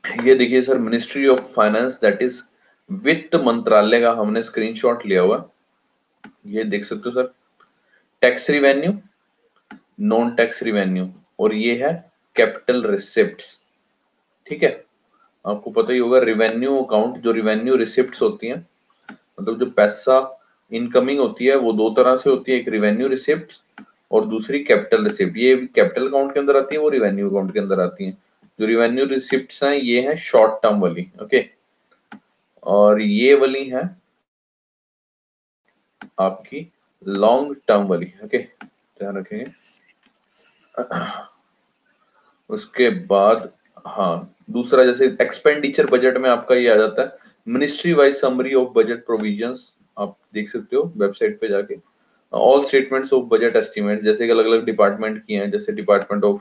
ये देखिए sir, ministry of finance that is वित्त मंत्रालय का हमने स्क्रीनशॉट लिया हुआ, ये देख सकते हो sir. Tax revenue, non tax revenue, और ये है कैपिटल रिसिप्ट्स। ठीक है, आपको पता ही होगा रिवेन्यू अकाउंट, जो रिवेन्यू रिसिप्ट्स होती हैं, मतलब जो पैसा इनकमिंग होती है वो दो तरह से होती है, एक रिवेन्यू रिसिप्ट और दूसरी कैपिटल रिसिप्ट। ये कैपिटल अकाउंट के अंदर आती है, वो रिवेन्यू अकाउंट के अंदर आती है। जो रिवेन्यू रिसिप्ट्स हैं ये हैं शॉर्ट टर्म वाली, ओके, और ये वाली है आपकी लॉन्ग टर्म वाली। ओके, ध्यान रखेंगे। उसके बाद हाँ, दूसरा जैसे एक्सपेंडिचर बजट में आपका ये आ जाता है ministry wise summary of budget provisions, आप देख सकते हो वेबसाइट पे जाके। All statements of budget estimate, जैसे कि अलग अलग डिपार्टमेंट की हैं, जैसे department of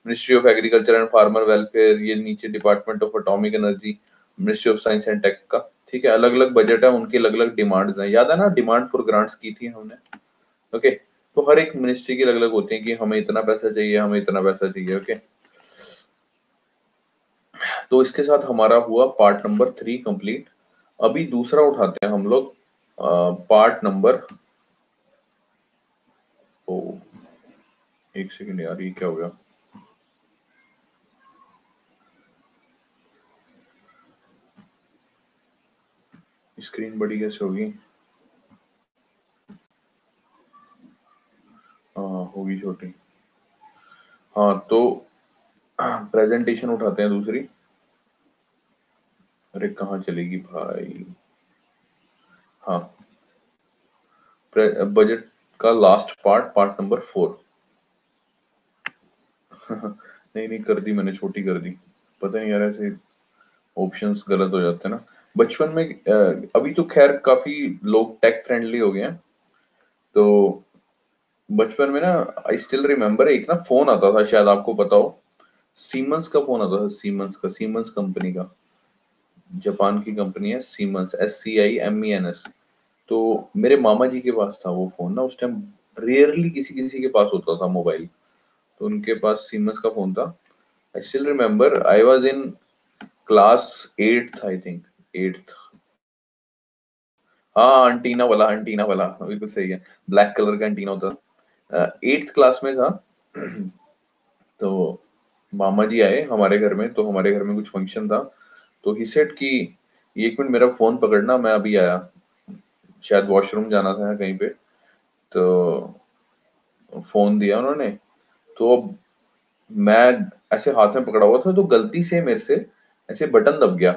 ministry of agriculture and farmer welfare, ये नीचे department of atomic energy, ministry of science and tech का। ठीक है, अलग अलग बजट है, उनकी अलग अलग डिमांड्स हैं। याद है ना, डिमांड फॉर ग्रांट्स की थी हमने। ओके, तो हर एक मिनिस्ट्री की अलग अलग होती है कि हमें इतना पैसा चाहिए, हमें इतना पैसा चाहिए। ओके, तो इसके साथ हमारा हुआ पार्ट नंबर 3 कंप्लीट। अभी दूसरा उठाते हैं हम लोग, पार्ट नंबर, ओ एक सेकंड यार, ये क्या हो गया? स्क्रीन बड़ी कैसे होगी? हाँ होगी छोटी। हाँ तो प्रेजेंटेशन उठाते हैं दूसरी। अरे कहाँ चलेगी भाई? हाँ, बजट का लास्ट पार्ट, पार्ट नंबर 4। नहीं नहीं, कर दी मैंने, छोटी कर दी। पता नहीं यार, ऐसे ऑप्शंस गलत हो जाते हैं ना। बचपन में अभी तो खैर काफी लोग टेक फ्रेंडली हो गए हैं। तो बचपन में ना, आई स्टिल रिमेम्बर, एक ना फोन आता था, शायद आपको पता हो। सीमंस का फोन आता था, सीमंस का, सीमंस कंपनी का। जापान की कंपनी है सीमंस, SCIMENS। तो मेरे मामा जी के पास था वो फोन ना उस टाइम। रेयरली किसी किसी के पास होता था मोबाइल। तो उनके पास सीमंस का फोन था। I still remember, I was in class 8th I think, 8th। हाँ एंटीना वाला बिल्कुल सही है। ब्लैक कलर का एंटीना होता। 8th क्लास में था। तो मामा जी आए हमारे घर में, तो हमारे घर में कुछ फंक्शन था। तो ही सेड कि एक मिनट मेरा फोन पकड़ना, मैं अभी आया। शायद वॉशरूम जाना था या कहीं पे। तो फोन दिया उन्होंने। तो अब मैं ऐसे हाथ में पकड़ा हुआ था, तो गलती से मेरे से ऐसे बटन दब गया।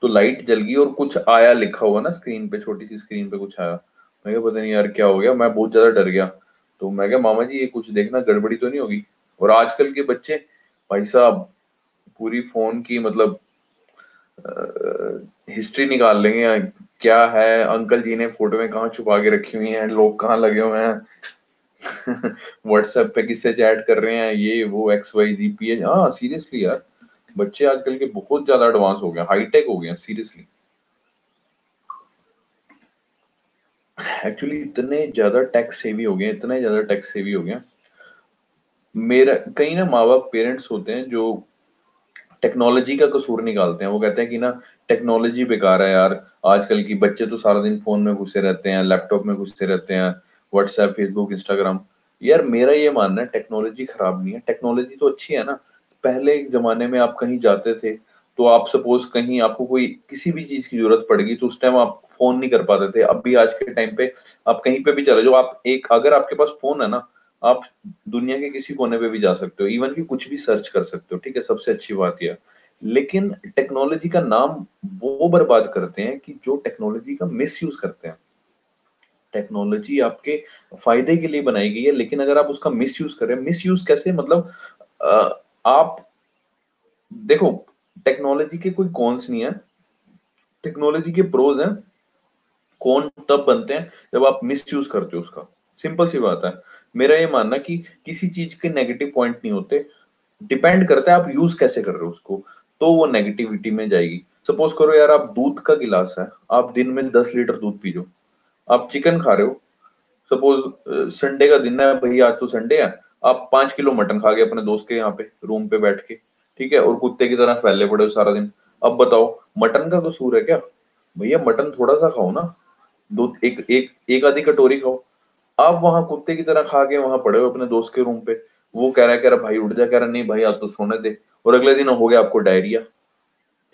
तो लाइट जल गई और कुछ आया, लिखा हुआ ना स्क्रीन पे, छोटी सी स्क्रीन पे कुछ आया। मैं क्या, पता नहीं यार क्या हो गया, मैं बहुत ज्यादा डर गया। तो मैं क्या, मामा जी ये कुछ देखना, गड़बड़ी तो नहीं होगी? और आजकल के बच्चे भाई साहब पूरी फोन की मतलब हिस्ट्री निकाल लेंगे या क्या है, अंकल जी ने फोटो में कहाँ छुपा के रखी हुई हैं, लोग कहाँ लगे हुए हैं। व्हाट्सएप पे किससे चैट कर रहे हैं, ये वो XYZ PH। हाँ सीरियसली यार, बच्चे आजकल के बहुत ज्यादा एडवांस हो गए, हाईटेक हो गए हैं सीरियसली। एक्चुअली इतने ज्यादा टेक सेवी हो गए हैं, इतने ज्यादा टेक सेवी हो गए हैं। मेरा कई ना माँ बाप, पेरेंट्स होते हैं जो टेक्नोलॉजी का कसूर निकालते हैं। वो कहते हैं कि ना टेक्नोलॉजी बेकार है यार, आजकल की बच्चे तो सारा दिन फोन में घुसे रहते हैं, लैपटॉप में घुसे रहते हैं, व्हाट्सएप, फेसबुक, इंस्टाग्राम। यार मेरा ये मानना है टेक्नोलॉजी खराब नहीं है, टेक्नोलॉजी तो अच्छी है ना। पहले के जमाने में आप कहीं जाते थे, तो आप सपोज कहीं आपको कोई किसी भी चीज की जरूरत पड़ गई, तो उस टाइम आप फोन नहीं कर पाते थे। अभी आज के टाइम पे आप कहीं पे भी चले जाओ, आप एक अगर आपके पास फोन है ना, आप दुनिया के किसी कोने पे भी जा सकते हो, इवन कि कुछ भी सर्च कर सकते हो। ठीक है, सबसे अच्छी बात यह है। लेकिन टेक्नोलॉजी का नाम वो बर्बाद करते हैं कि जो टेक्नोलॉजी का मिस यूज करते हैं। टेक्नोलॉजी आपके फायदे के लिए बनाई गई है, लेकिन अगर आप उसका मिस यूज कर रहे हैं, मिस यूज कैसे मतलब, आप देखो, टेक्नोलॉजी के कोई कॉन्स नहीं है, टेक्नोलॉजी के प्रोज हैं। कौन तब बनते हैं जब आप मिस यूज करते हो उसका। सिंपल सी बात है। मेरा ये मानना कि किसी चीज के नेगेटिव पॉइंट नहीं होते, डिपेंड करता है आप यूज कैसे कर रहे हो उसको। तो वो नेगेटिविटी में जाएगी। सपोज करो यार, आप दूध का गिलास है, आप दिन में 10 लीटर दूध पी लो। आप चिकन खा रहे हो, सपोज संडे का दिन है भैया, आज तो संडे है। आप 5 किलो मटन खा गए अपने दोस्त के यहाँ पे रूम पे बैठ के, ठीक है, और कुत्ते की तरह फैले पड़े हो सारा दिन। अब बताओ, मटन का कसूर है क्या? भैया मटन थोड़ा सा खाओ ना, दो एक एक एक आधी कटोरी खाओ। आप वहां कुत्ते की तरह खा के वहां पड़े हो अपने दोस्त के रूम पे। वो कह रहा भाई उठ जा, कह रहा नहीं भाई आप तो सोने दे। और अगले दिन हो गया आपको डायरिया,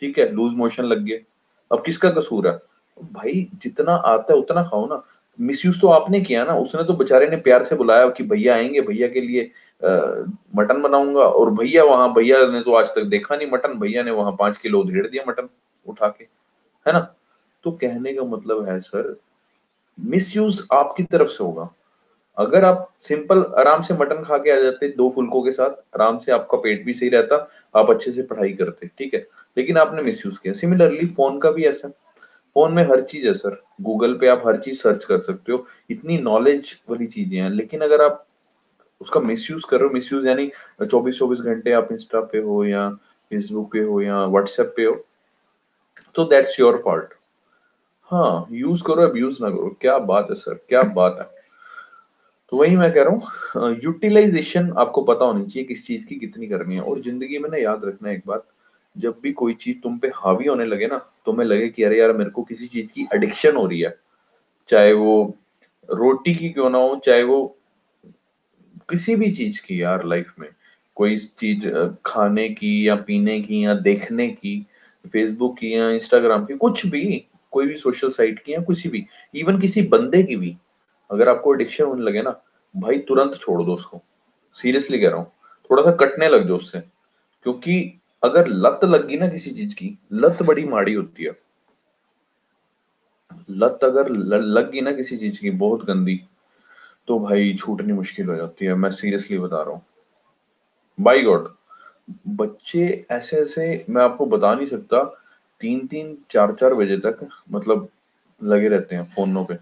ठीक है, लूज मोशन लग गए। अब किसका कसूर है? भाई जितना आता है उतना खाओ ना। मिसयूज तो आपने किया ना, उसने तो बेचारे ने प्यार से बुलाया कि भैया आएंगे, भैया के लिए मटन बनाऊंगा, और भैया वहां, भैया ने तो आज तक देखा नहीं मटन, भैया ने वहां 5 किलो उधेड़ दिया मटन उठा के, है ना। तो कहने का मतलब है सर, मिसयूज आपकी तरफ से होगा। अगर आप सिंपल आराम से मटन खा के आ जाते 2 फुलकों के साथ, आराम से आपका पेट भी सही रहता, आप अच्छे से पढ़ाई करते, ठीक है। लेकिन आपने मिसयूज किया। सिमिलरली फोन का भी ऐसा है। फोन में हर चीज है सर, गूगल पे आप हर चीज सर्च कर सकते हो, इतनी नॉलेज वाली चीजें हैं। लेकिन अगर आप उसका मिसयूज कर रहे हो, मिसयूज यानी 24-24 घंटे आप इंस्टा पे हो या फेसबुक पे हो या व्हाट्सएप पे हो, तो दैट्स योर फॉल्ट। हाँ यूज करो, अब्यूज ना करो। क्या बात है सर, क्या बात है। तो वही मैं कह रहा हूँ, यूटिलाइजेशन आपको पता होनी चाहिए किस चीज की कितनी करनी है। और जिंदगी में ना याद रखना एक बात, जब भी कोई चीज तुम पे हावी होने लगे ना, तुम्हें लगे कि अरे यार मेरे को किसी चीज की एडिक्शन हो रही है, चाहे वो रोटी की क्यों ना हो, चाहे वो किसी भी चीज की यार लाइफ में, कोई चीज खाने की या पीने की या देखने की, फेसबुक की या इंस्टाग्राम की, कुछ भी, कोई भी सोशल साइट की या कुछ भी, इवन किसी बंदे की भी, अगर आपको एडिक्शन होने लगे ना, भाई तुरंत छोड़ दो उसको। सीरियसली कह रहा हूँ, थोड़ा सा कटने लग जाओ उससे। क्योंकि अगर लत लग गई ना किसी चीज की, लत बड़ी माड़ी होती है। लत अगर लग गई ना किसी चीज की बहुत गंदी, तो भाई छूटनी मुश्किल हो जाती है, मैं सीरियसली बता रहा हूँ। बाई गॉड, बच्चे ऐसे ऐसे मैं आपको बता नहीं सकता, 3-3 4-4 बजे तक मतलब लगे रहते हैं फोनों पे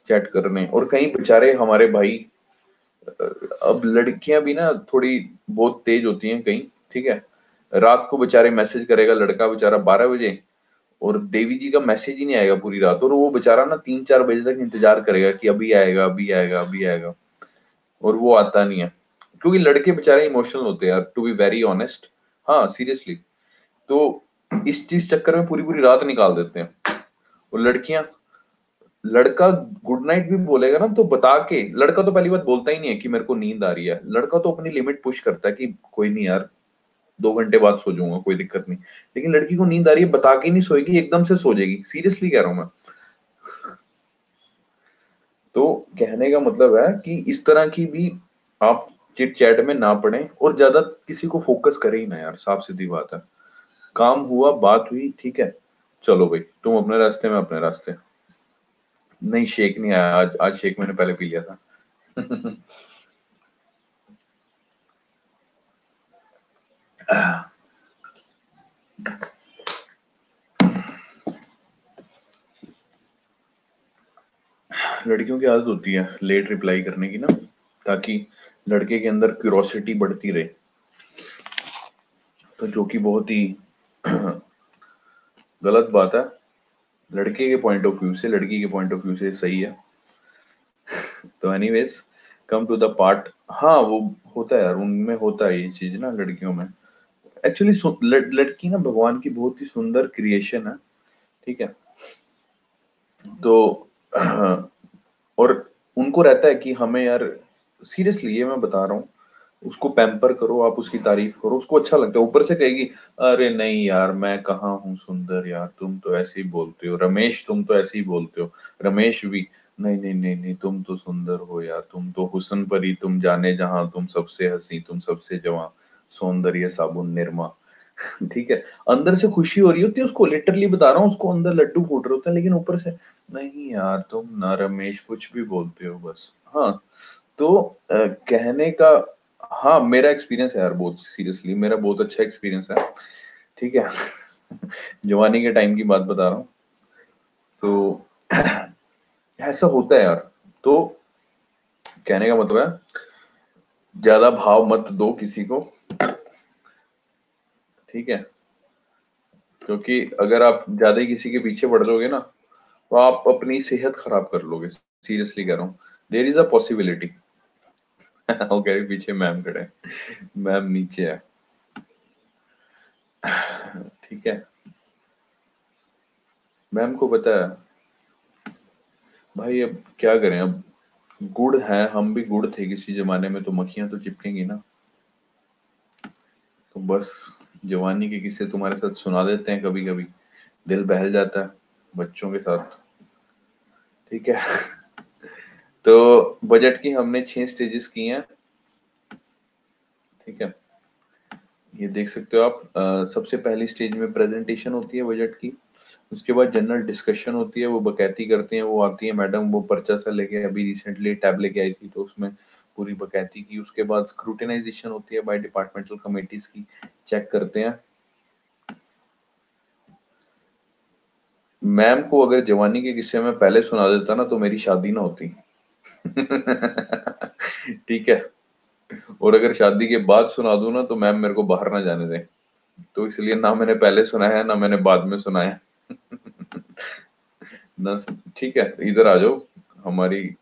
चैट करने। और कई बेचारे हमारे भाई, अब लड़कियां भी ना थोड़ी बहुत तेज होती हैं कहीं, ठीक है, रात को बेचारे मैसेज करेगा लड़का बेचारा 12 बजे, और देवी जी का मैसेज ही नहीं आएगा पूरी रात, और वो बेचारा ना 3-4 बजे तक इंतजार करेगा कि अभी आएगा अभी आएगा अभी आएगा, और वो आता नहीं है। क्योंकि लड़के बेचारे इमोशनल होते हैं यार, टू बी वेरी ऑनेस्ट। हाँ सीरियसली। तो इस चीज चक्कर में पूरी पूरी रात निकाल देते हैं। और लड़कियां, लड़का गुड नाइट भी बोलेगा ना तो बता के, लड़का तो पहली बात बोलता ही नहीं है कि मेरे को नींद आ रही है, लड़का तो अपनी लिमिट पुश करता है कि कोई नहीं यार, 2 घंटे बाद सो जाऊंगा, कोई दिक्कत नहीं। लेकिन लड़की को नींद आ रही है, बता के नहीं सोएगी, एकदम से सो जाएगी, सीरियसली कह रहा हूं मैं। तो कहने का मतलब है कि इस तरह की भी आप चिट चैट में ना पड़े, और ज्यादा किसी को फोकस करे ही ना यार, साफ सीधी बात है। काम हुआ, बात हुई, ठीक है, चलो भाई तुम अपने रास्ते में अपने रास्ते। नहीं शेक नहीं आया आज, आज शेक मैंने पहले पी लिया था। लड़कियों की आदत होती है लेट रिप्लाई करने की ना, ताकि लड़के के अंदर क्यूरोसिटी बढ़ती रहे। तो जो कि बहुत ही गलत बात है। लड़के के पॉइंट ऑफ व्यू से, लड़की के पॉइंट ऑफ व्यू से सही है। तो anyways, come to the part. हाँ वो होता है यार, उनमें होता है ये चीज ना लड़कियों में। एक्चुअली लड़की ना भगवान की बहुत ही सुंदर क्रिएशन है, ठीक है। तो और उनको रहता है कि हमें यार, सीरियसली ये मैं बता रहा हूँ, उसको पैम्पर करो, आप उसकी तारीफ करो, उसको अच्छा लगता है। ऊपर से कहेगी, अरे नहीं यार मैं कहाँ हूँ सुंदर यार, तुम तो ऐसे ही बोलते हो रमेश, तुम तो ऐसे ही बोलते हो रमेश भी, नहीं नहीं नहीं नहीं तुम तो सुंदर हो यार, तुम तो हुस्न परी, तुम जाने जहां, तुम सबसे हंसी, तुम सबसे जवां, सौंदर्य साबुन निरमा। ठीक है, अंदर से खुशी हो रही होती है उसको, लिटरली बता रहा हूँ, उसको अंदर लड्डू फूट रहे होते हैं, लेकिन ऊपर से नहीं यार तुम ना रमेश कुछ भी बोलते हो बस। हाँ तो कहने का, हाँ मेरा एक्सपीरियंस है यार, बहुत सीरियसली मेरा बहुत अच्छा एक्सपीरियंस है, ठीक है। जवानी के टाइम की बात बता रहा हूँ। तो ऐसा होता है यार। तो कहने का मतलब है, ज्यादा भाव मत दो किसी को, ठीक है। क्योंकि अगर आप ज्यादा ही किसी के पीछे पड़ जाओगे ना, तो आप अपनी सेहत खराब कर लोगे, सीरियसली कह रहा हूँ। There is a possibility. वो कह रही पीछे मैम खड़े हैं। मैम नीचे है, ठीक है। मैम को पता है भाई, अब क्या करें, अब गुड़ है, हम भी गुड़ थे किसी जमाने में, तो मक्खियां तो चिपकेंगी ना। तो बस जवानी के किस्से तुम्हारे साथ सुना देते हैं कभी कभी, दिल बहल जाता है बच्चों के साथ, ठीक है। तो बजट की हमने 6 स्टेजेस की हैं, ठीक है। ये देख सकते हो आप। सबसे पहली स्टेज में प्रेजेंटेशन होती है बजट की, उसके बाद जनरल डिस्कशन होती है, वो बकैती करते हैं, वो आती है मैडम, वो पर्चा सा लेके, अभी रिसेंटली टैब लेके आई थी तो उसमें पूरी बकैती की। उसके बाद स्क्रूटिनाइजेशन होती है बाय डिपार्टमेंटल कमेटीज की, चेक करते हैं। मैम को अगर जवानी के किस्से में पहले सुना देता ना, तो मेरी शादी ना होती। ठीक है। और अगर शादी के बाद सुना दूं ना, तो मैम मेरे को बाहर ना जाने दें। तो इसलिए ना मैंने पहले सुनाया है, ना मैंने बाद में सुनाया। ना ठीक है, इधर आ जाओ हमारी।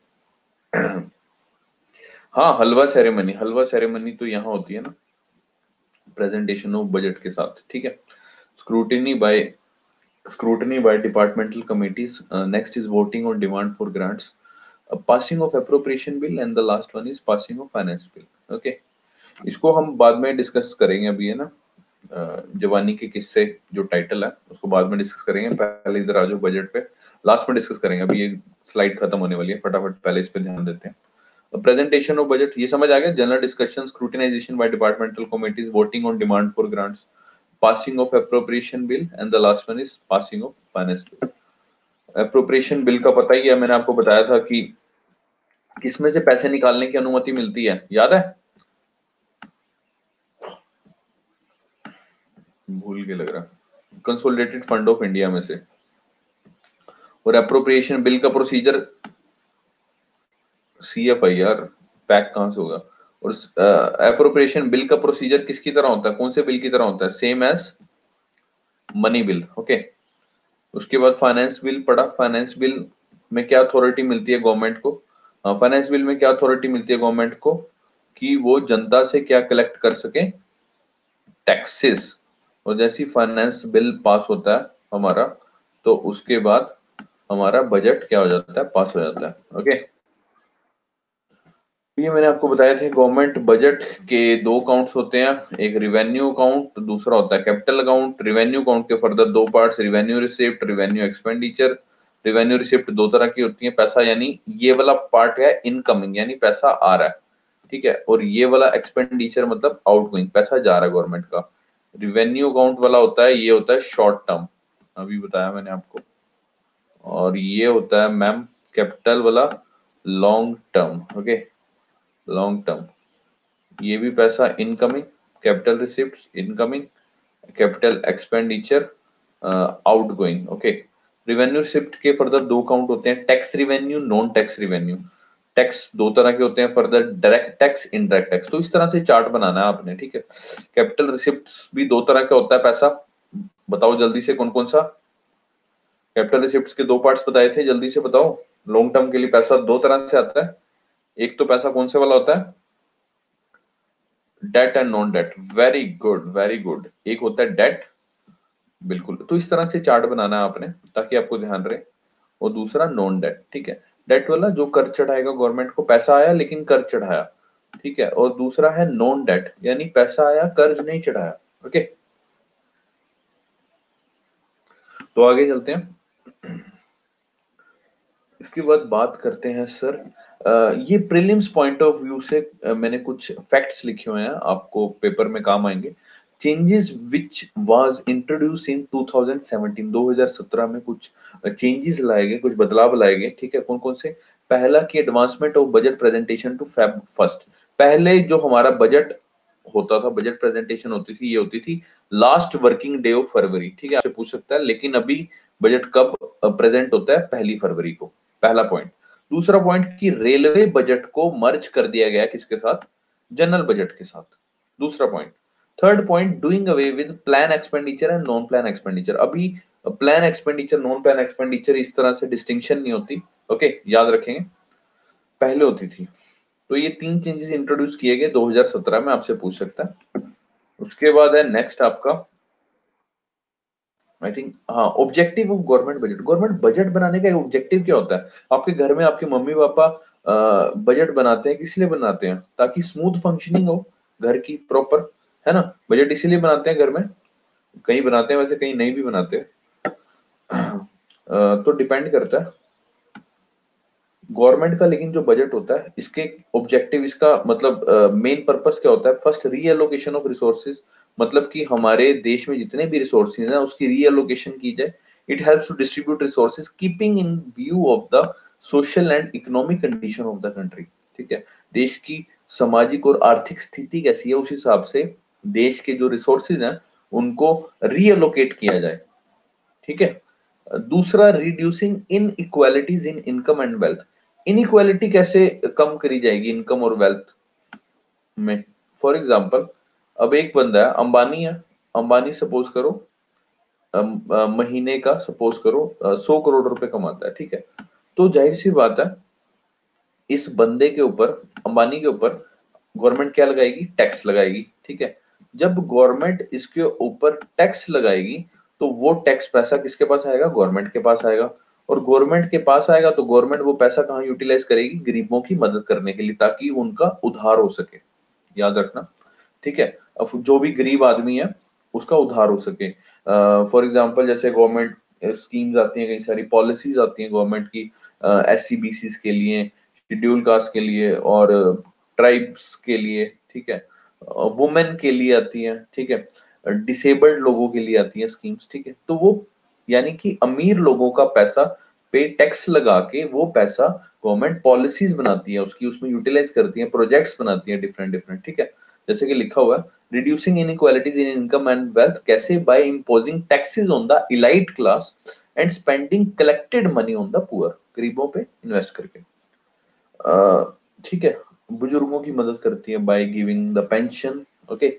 हाँ हलवा सेरेमनी, हलवा सेरेमनी तो यहाँ होती है ना, प्रेजेंटेशन ऑफ बजट के साथ, ठीक है। Scrutiny by scrutiny by departmental committees. Next is voting on demand for grants, passing of appropriation bill, and the last one is passing of finance bill. Okay, इसको हम बाद में डिस्कस करेंगे, अभी है ना जवानी के किस्से जो टाइटल है उसको बाद में डिस्कस करेंगे, पहले इधर आ जाओ बजट पे, लास्ट में डिस्कस करेंगे, अभी ये स्लाइड खत्म होने वाली है, फटाफट पहले इस पे ध्यान देते हैं। प्रेजेंटेशन ऑफ बजट ये समझ आ गया, general discussion, scrutinization by departmental committees, voting on demand for grants, passing of appropriation bill, and the last one is passing of finance bill. appropriation bill का पता ही है, मैंने आपको बताया था कि किसमें से पैसे निकालने की अनुमति मिलती है, याद है? भूल के लग रहा, कंसोलिडेटेड फंड ऑफ इंडिया में से। और एप्रोप्रिएशन बिल का प्रोसीजर CFIR पैक कहां से होगा, और एप्रोप्रिएशन बिल का प्रोसीजर किसकी तरह होता है, कौन से बिल की तरह होता है, same as money bill. Okay, उसके बाद फाइनेंस बिल पढ़ा, फाइनेंस बिल में क्या अथॉरिटी मिलती है गवर्नमेंट को, फाइनेंस बिल में क्या अथॉरिटी मिलती है गवर्नमेंट को कि वो जनता से क्या कलेक्ट कर सके, टैक्सेस। और जैसी फाइनेंस बिल पास होता है हमारा, तो उसके बाद हमारा बजट क्या हो जाता है, पास हो जाता है। ओके, ये मैंने आपको बताया थे, गवर्नमेंट बजट के दो अकाउंट्स होते हैं, एक रिवेन्यू अकाउंट, दूसरा होता है कैपिटल अकाउंट। रिवेन्यू अकाउंट के फर्दर दो parts, revenue receipt, revenue expenditure. Revenue receipt दो तरह की होती है, पैसा यानी ये वाला पार्ट है इनकमिंग यानी पैसा आ रहा है, ठीक है, और ये वाला एक्सपेंडिचर मतलब आउटगोइंग, पैसा जा रहा है गवर्नमेंट का। रिवेन्यू अकाउंट वाला होता है, ये होता है शॉर्ट टर्म, अभी बताया मैंने आपको, और ये होता है मैम कैपिटल वाला long term. Okay, long term, ये भी पैसा incoming, capital receipts incoming, capital expenditure outgoing. Okay, revenue receipt के फर्दर दो काउंट होते हैं, tax revenue, non tax revenue. Tax दो तरह के होते हैं, further direct tax, indirect tax. तो इस तरह से चार्ट बनाना है आपने, ठीक है। कैपिटल रिसिप्ट्स भी दो तरह का होता है पैसा, बताओ जल्दी से कौन कौन सा। कैपिटल रिसिप्ट्स के दो पार्ट्स बताए थे, जल्दी से बताओ। लॉन्ग टर्म के लिए पैसा दो तरह से आता है, एक तो पैसा कौन से वाला होता है, debt and non debt. Very good, very good, एक होता है डेट, बिल्कुल। तो इस तरह से चार्ट बनाना है आपने ताकि आपको ध्यान रहे, और दूसरा नॉन डेट, ठीक है। डेट वाला जो कर चढ़ाएगा गवर्नमेंट को, पैसा आया लेकिन कर चढ़ाया, ठीक है, और दूसरा है नॉन डेट यानी पैसा आया कर्ज नहीं चढ़ाया। ओके, तो आगे चलते हैं, इसके बाद बात करते हैं सर, ये प्रीलिम्स पॉइंट ऑफ व्यू से मैंने कुछ फैक्ट्स लिखे हुए हैं, आपको पेपर में काम आएंगे। चेंजेस विच वाज इंट्रोड्यूस इन 2017, 2017 में कुछ चेंजेस लाए गए, कुछ बदलाव लाए गए, ठीक है। कौन कौन से, पहला की advancement of budget presentation to Feb first. पहले जो हमारा बजट होता था, बजट प्रेजेंटेशन होती थी, ये होती थी last working day of February, ठीक है, आपसे पूछ सकता है, लेकिन अभी बजट कब प्रेजेंट होता है, पहली फरवरी को, पहला पॉइंट। दूसरा पॉइंट कि रेलवे बजट को मर्ज कर दिया गया किसके साथ, जनरल बजट के साथ, दूसरा point. Third point, doing away with plan expenditure and non plan expenditure. अभी plan expenditure, non plan expenditure इस तरह से डिस्टिंक्शन नहीं होती, ओके, याद रखेंगे, पहले होती थी। तो ये तीन चेंजेस इंट्रोड्यूस किए गए 2017 में, आपसे पूछ सकता है। उसके बाद है नेक्स्ट आपका, आई थिंक, हाँ, objective of government budget. Government budget बनाने का ऑब्जेक्टिव क्या होता है, आपके घर में आपके मम्मी पापा बजट बनाते हैं, किस लिए बनाते हैं, ताकि स्मूथ फंक्शनिंग हो घर की प्रॉपर, है ना। बजट इसीलिए बनाते हैं घर में, कहीं बनाते हैं वैसे, कहीं नहीं भी बनाते हैं, तो डिपेंड करता है गवर्नमेंट का। लेकिन जो बजट होता है, इसके ऑब्जेक्टिव, इसका मतलब मेन पर्पस क्या होता है, फर्स्ट रीएलोकेशन ऑफ रिसोर्सेज, मतलब कि हमारे देश में जितने भी रिसोर्सेज हैं उसकी रीएलोकेशन की जाए। It helps to distribute resources keeping in view of the social and economic condition of the country, ठीक है। देश की सामाजिक और आर्थिक स्थिति कैसी है, उस हिसाब से देश के जो रिसोर्सेज हैं उनको रीएलोकेट किया जाए, ठीक है। दूसरा, reducing in equalities in income and wealth. Inequality कैसे कम करी जाएगी इनकम और वेल्थ में, फॉर एग्जाम्पल, अब एक बंदा है, अंबानी है, अंबानी सपोज करो महीने का सपोज करो 100 करोड़ रुपए कमाता है, ठीक है। तो जाहिर सी बात है, इस बंदे के ऊपर, अंबानी के ऊपर गवर्नमेंट क्या लगाएगी, टैक्स लगाएगी, ठीक है। जब गवर्नमेंट इसके ऊपर टैक्स लगाएगी, तो वो टैक्स पैसा किसके पास आएगा? गवर्नमेंट के पास आएगा। और गवर्नमेंट के पास आएगा तो गवर्नमेंट वो पैसा कहाँ यूटिलाइज करेगी? गरीबों की मदद करने के लिए, ताकि उनका उद्धार हो सके। याद रखना, ठीक है। अब जो भी गरीब आदमी है उसका उद्धार हो सके। फॉर एग्जांपल जैसे गवर्नमेंट स्कीम्स आती हैं, कई सारी पॉलिसीज आती हैं गवर्नमेंट की, एससी बीसीस के लिए, शेड्यूल कास्ट के लिए और ट्राइब्स के लिए, ठीक है। वुमेन के लिए आती है, ठीक है। डिसेबल्ड लोगों के लिए आती है स्कीम्स, ठीक है। तो वो यानी कि अमीर लोगों का पैसा पे टैक्स लगा के वो पैसा गवर्नमेंट पॉलिसीज बनाती है, उसकी उसमें यूटिलाइज करती है, प्रोजेक्ट्स बनाती है डिफरेंट डिफरेंट, ठीक है। जैसे कि लिखा हुआ है, reducing inequalities in income and wealth, कैसे? By imposing taxes on the elite class and spending collected money on the poor, गरीबों पे इन्वेस्ट करके, ठीक है। बुजुर्गों की मदद करती है by giving the pension, okay.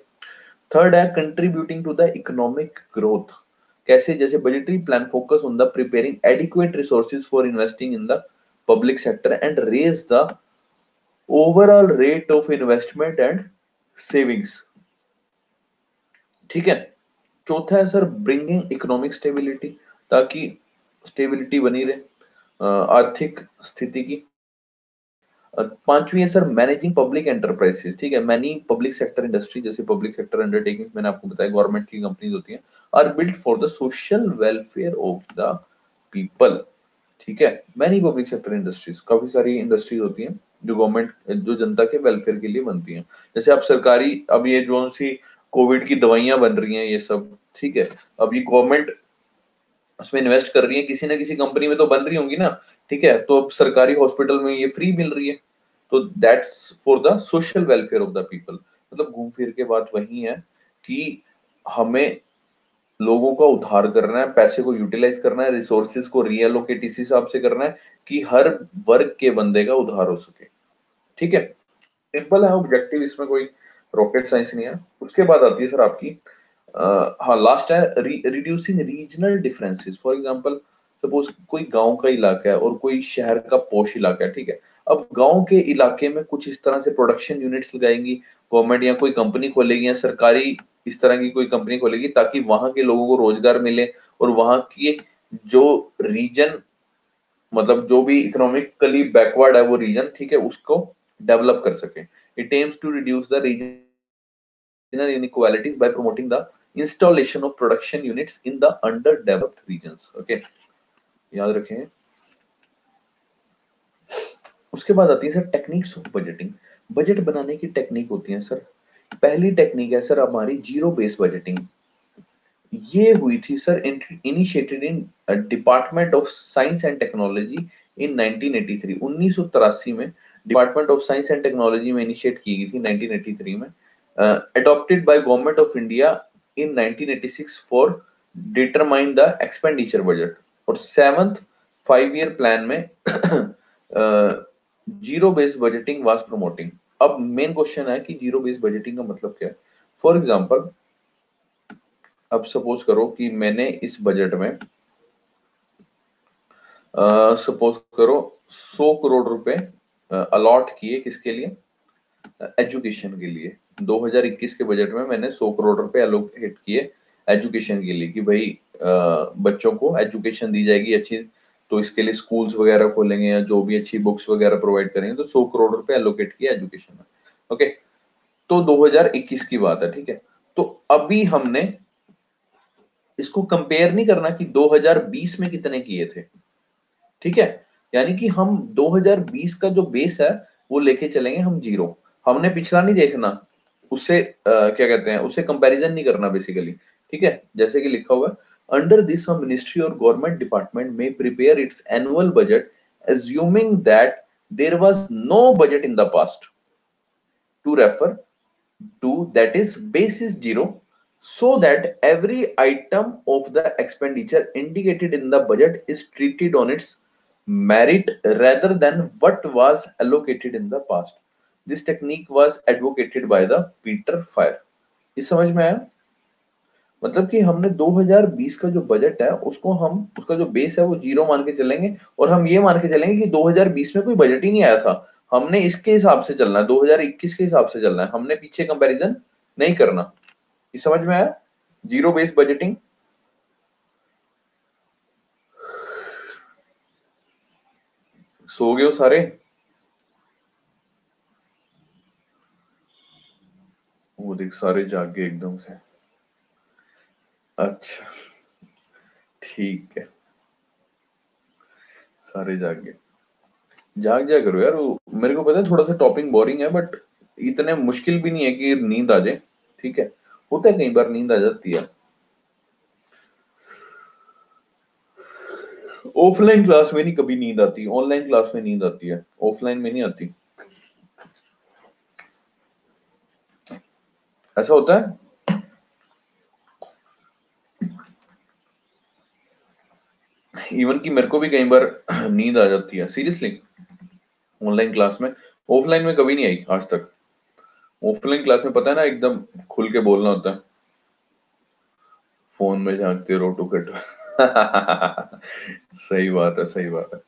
Third है contributing to the economic growth, कैसे? जैसे budgetary plan focus on the preparing adequate resources for investing in the public sector and raise the overall rate of investment and savings, ठीक है। चौथा है sir bringing economic stability, ताकि stability बनी रहे आर्थिक स्थिति की। पांचवी है सर मैनेजिंग पब्लिक एंटरप्राइजेस, ठीक है। मैनी पब्लिक सेक्टर इंडस्ट्री, जैसे पब्लिक सेक्टर अंडरटेकिंग मैंने आपको बताया गवर्नमेंट की कंपनीज होती हैं, are built for the social welfare of the people, ठीक है। मैनी पब्लिक सेक्टर इंडस्ट्रीज, काफी सारी इंडस्ट्रीज होती हैं जो गवर्नमेंट, जो जनता के वेलफेयर के लिए बनती हैं। जैसे आप सरकारी, अब ये जो सी कोविड की दवाइयां बन रही हैं ये सब, ठीक है। अब ये गवर्नमेंट उसमें इन्वेस्ट कर रही है, किसी ना किसी कंपनी में तो बन रही होंगी ना, ठीक है। तो अब सरकारी हॉस्पिटल में ये फ्री मिल रही है, तो that's for the social welfare of the people. मतलब घूम फिर के बात वही है कि हमें लोगों का उद्धार करना है, पैसे को यूटिलाइज करना है, रिसोर्सेज को रीएलोकेट इस हिसाब से करना है कि हर वर्ग के बंदे का उद्धार हो सके, ठीक है। सिंपल है ऑब्जेक्टिव, इसमें कोई रॉकेट साइंस नहीं है। उसके बाद आती है सर आपकी, हाँ लास्ट है reducing regional differences. For example suppose कोई गांव का इलाका है और कोई शहर का पॉश इलाका है, ठीक है। अब गांव के इलाके में कुछ इस तरह से प्रोडक्शन यूनिट्स लगाएंगी गवर्नमेंट, या कोई कंपनी खोलेगी या सरकारी इस तरह की कोई कंपनी खोलेगी, ताकि वहां के लोगों को रोजगार मिले और वहां की जो रीजन, मतलब जो भी इकोनॉमिकली बैकवर्ड है वो रीजन, ठीक है, उसको डेवलप कर सके। It aims to reduce the regional inequalities by promoting the installation of production units in the underdeveloped regions, okay, याद रखें। उसके बाद आती है sir techniques of budgeting. Budget बनाने की टेक्निक होती है सर। पहली टेक्निक है सर हमारी जीरो बेस बजटिंग। ये हुई थी sir initiated in department of science and technology in 1983, 1983 में department of science and technology में इनिशिएट की गई थी 1983 में, adopted by government of India in 1986 for determine the expenditure budget। और सेवंथ 5 year प्लान में zero base budgeting was promoting. अब main question है कि जीरो बेस बजटिंग का मतलब क्या है? फॉर एग्जांपल अब सपोज करो कि मैंने इस बजट में सपोज करो 100 करोड़ रुपए अलॉट किए, किसके लिए? एजुकेशन के लिए। 2021 के बजट में मैंने 100 करोड़ रुपए एलोकेट किए एजुकेशन के लिए, कि भाई बच्चों को एजुकेशन दी जाएगी अच्छी, तो इसके लिए स्कूल्स वगैरह खोलेंगे या जो भी अच्छी बुक्स वगैरह प्रोवाइड करेंगे, तो 100 करोड़ रुपए एलोकेट किए एजुकेशन में, ओके। तो 2021 की बात है, ठीक है। तो अभी हमने इसको कंपेयर नहीं करना कि 2020 में कितने किए थे, ठीक है। यानी कि हम 2020 का जो बेस है वो लेके चलेंगे हम जीरो। हमने पिछला नहीं देखना, उससे क्या कहते हैं, उससे कंपैरिजन नहीं करना बेसिकली, ठीक है। जैसे कि लिखा हुआ है अंडर दिस मिनिस्ट्री और गवर्नमेंट डिपार्टमेंट में prepare it's annual budget assuming that there was no budget in the past to refer to, that is base is zero, so that every item of the expenditure indicated in the budget is treated on its merit rather than what was allocated in the past। This technique was advocated by the Peter Fire। इस समझ में आया? मतलब कि हमने 2020 का जो budget है उसको हम, उसका जो बेस है वो जीरो मान के चलेंगे, और हम ये मान के चलेंगे कि 2020 में कोई बजट ही नहीं आया था। हमने इसके हिसाब से चलना है, 2021 के हिसाब से चलना है, हमने पीछे कंपैरिजन नहीं करना। ये समझ में आया? Zero base budgeting. सो गए हो सारे? वो देख सारे जाग गए एकदम से। अच्छा, ठीक है। सारे जाग गए। जाग जाया करो यार, वो मेरे को पता है थोड़ा सा टॉपिक बोरिंग है, बट इतने मुश्किल भी नहीं है कि नींद आ जाए। ठीक है, होता है कई बार नींद आ जाती है। ऑफलाइन क्लास में नहीं कभी नींद आती, ऑनलाइन क्लास में नींद आती है, ऑफलाइन में नहीं आती। ऐसा होता है। इवन कि मेरे को भी कई बार नींद आ जाती है सीरियसली, ऑनलाइन क्लास में। ऑफलाइन में कभी नहीं आई आज तक। ऑफलाइन क्लास में पता है ना, एकदम खुल के बोलना होता है। फोन में झांकते रहो टुकट। सही बात है, सही बात है।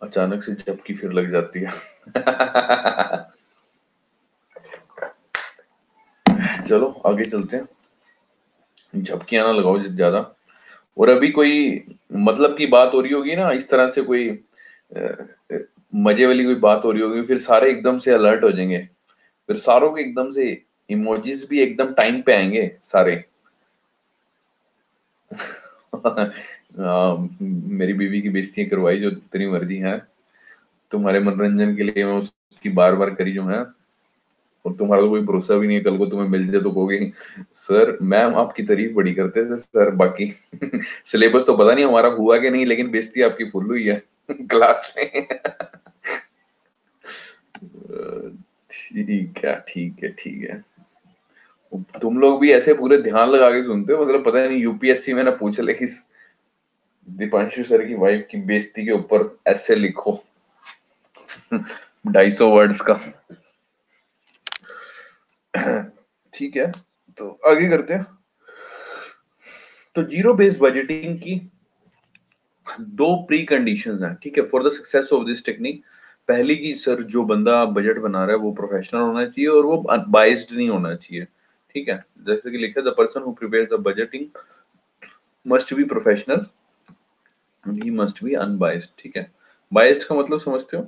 अचानक से झपकी फिर लग जाती है। चलो आगे चलते हैं। झपकियां ना लगाओ ज्यादा। और अभी कोई मतलब की बात हो रही होगी ना, इस तरह से कोई मजे वाली कोई बात हो रही होगी, फिर सारे एकदम से अलर्ट हो जाएंगे। फिर सारों के एकदम से इमोजीज भी एकदम टाइम पे आएंगे सारे। मेरी बीवी की बेइज्जती करवाई जो तेरी मर्जी है, तुम्हारे मनोरंजन के लिए मैं उसकी बार बार करी जो है। और तुम्हारा तो कोई भरोसा भी नहीं है, कल को तुम्हें मिल जाए तो कहोगे सर मैम आपकी तारीफ बड़ी करते थे सर, बाकी सिलेबस तो पता नहीं हमारा हुआ कि नहीं, लेकिन बेइज्जती आपकी फुल हुई है क्लास में। ठीक है, ठीक है, ठीक है। तुम लोग भी ऐसे पूरे ध्यान लगा के सुनते हो, मतलब पता नहीं यूपीएससी में ना पूछ ले कि दीपांशु सर की वाइफ की बेइज्जती के ऊपर ऐसे लिखो 250 वर्ड्स का। ठीक है, तो आगे करते हैं। तो जीरो बेस्ड बजटिंग की दो प्री कंडीशंस हैं, ठीक है, for the success of this technique. पहली की सर जो बंदा बजट बना रहा है वो प्रोफेशनल होना चाहिए और वो बाइस्ड नहीं होना चाहिए। ठीक है, जैसे कि लिखा the person who prepares the budgeting must be professional, he must be unbiased. ठीक है, बाइस्ड का मतलब समझते हो?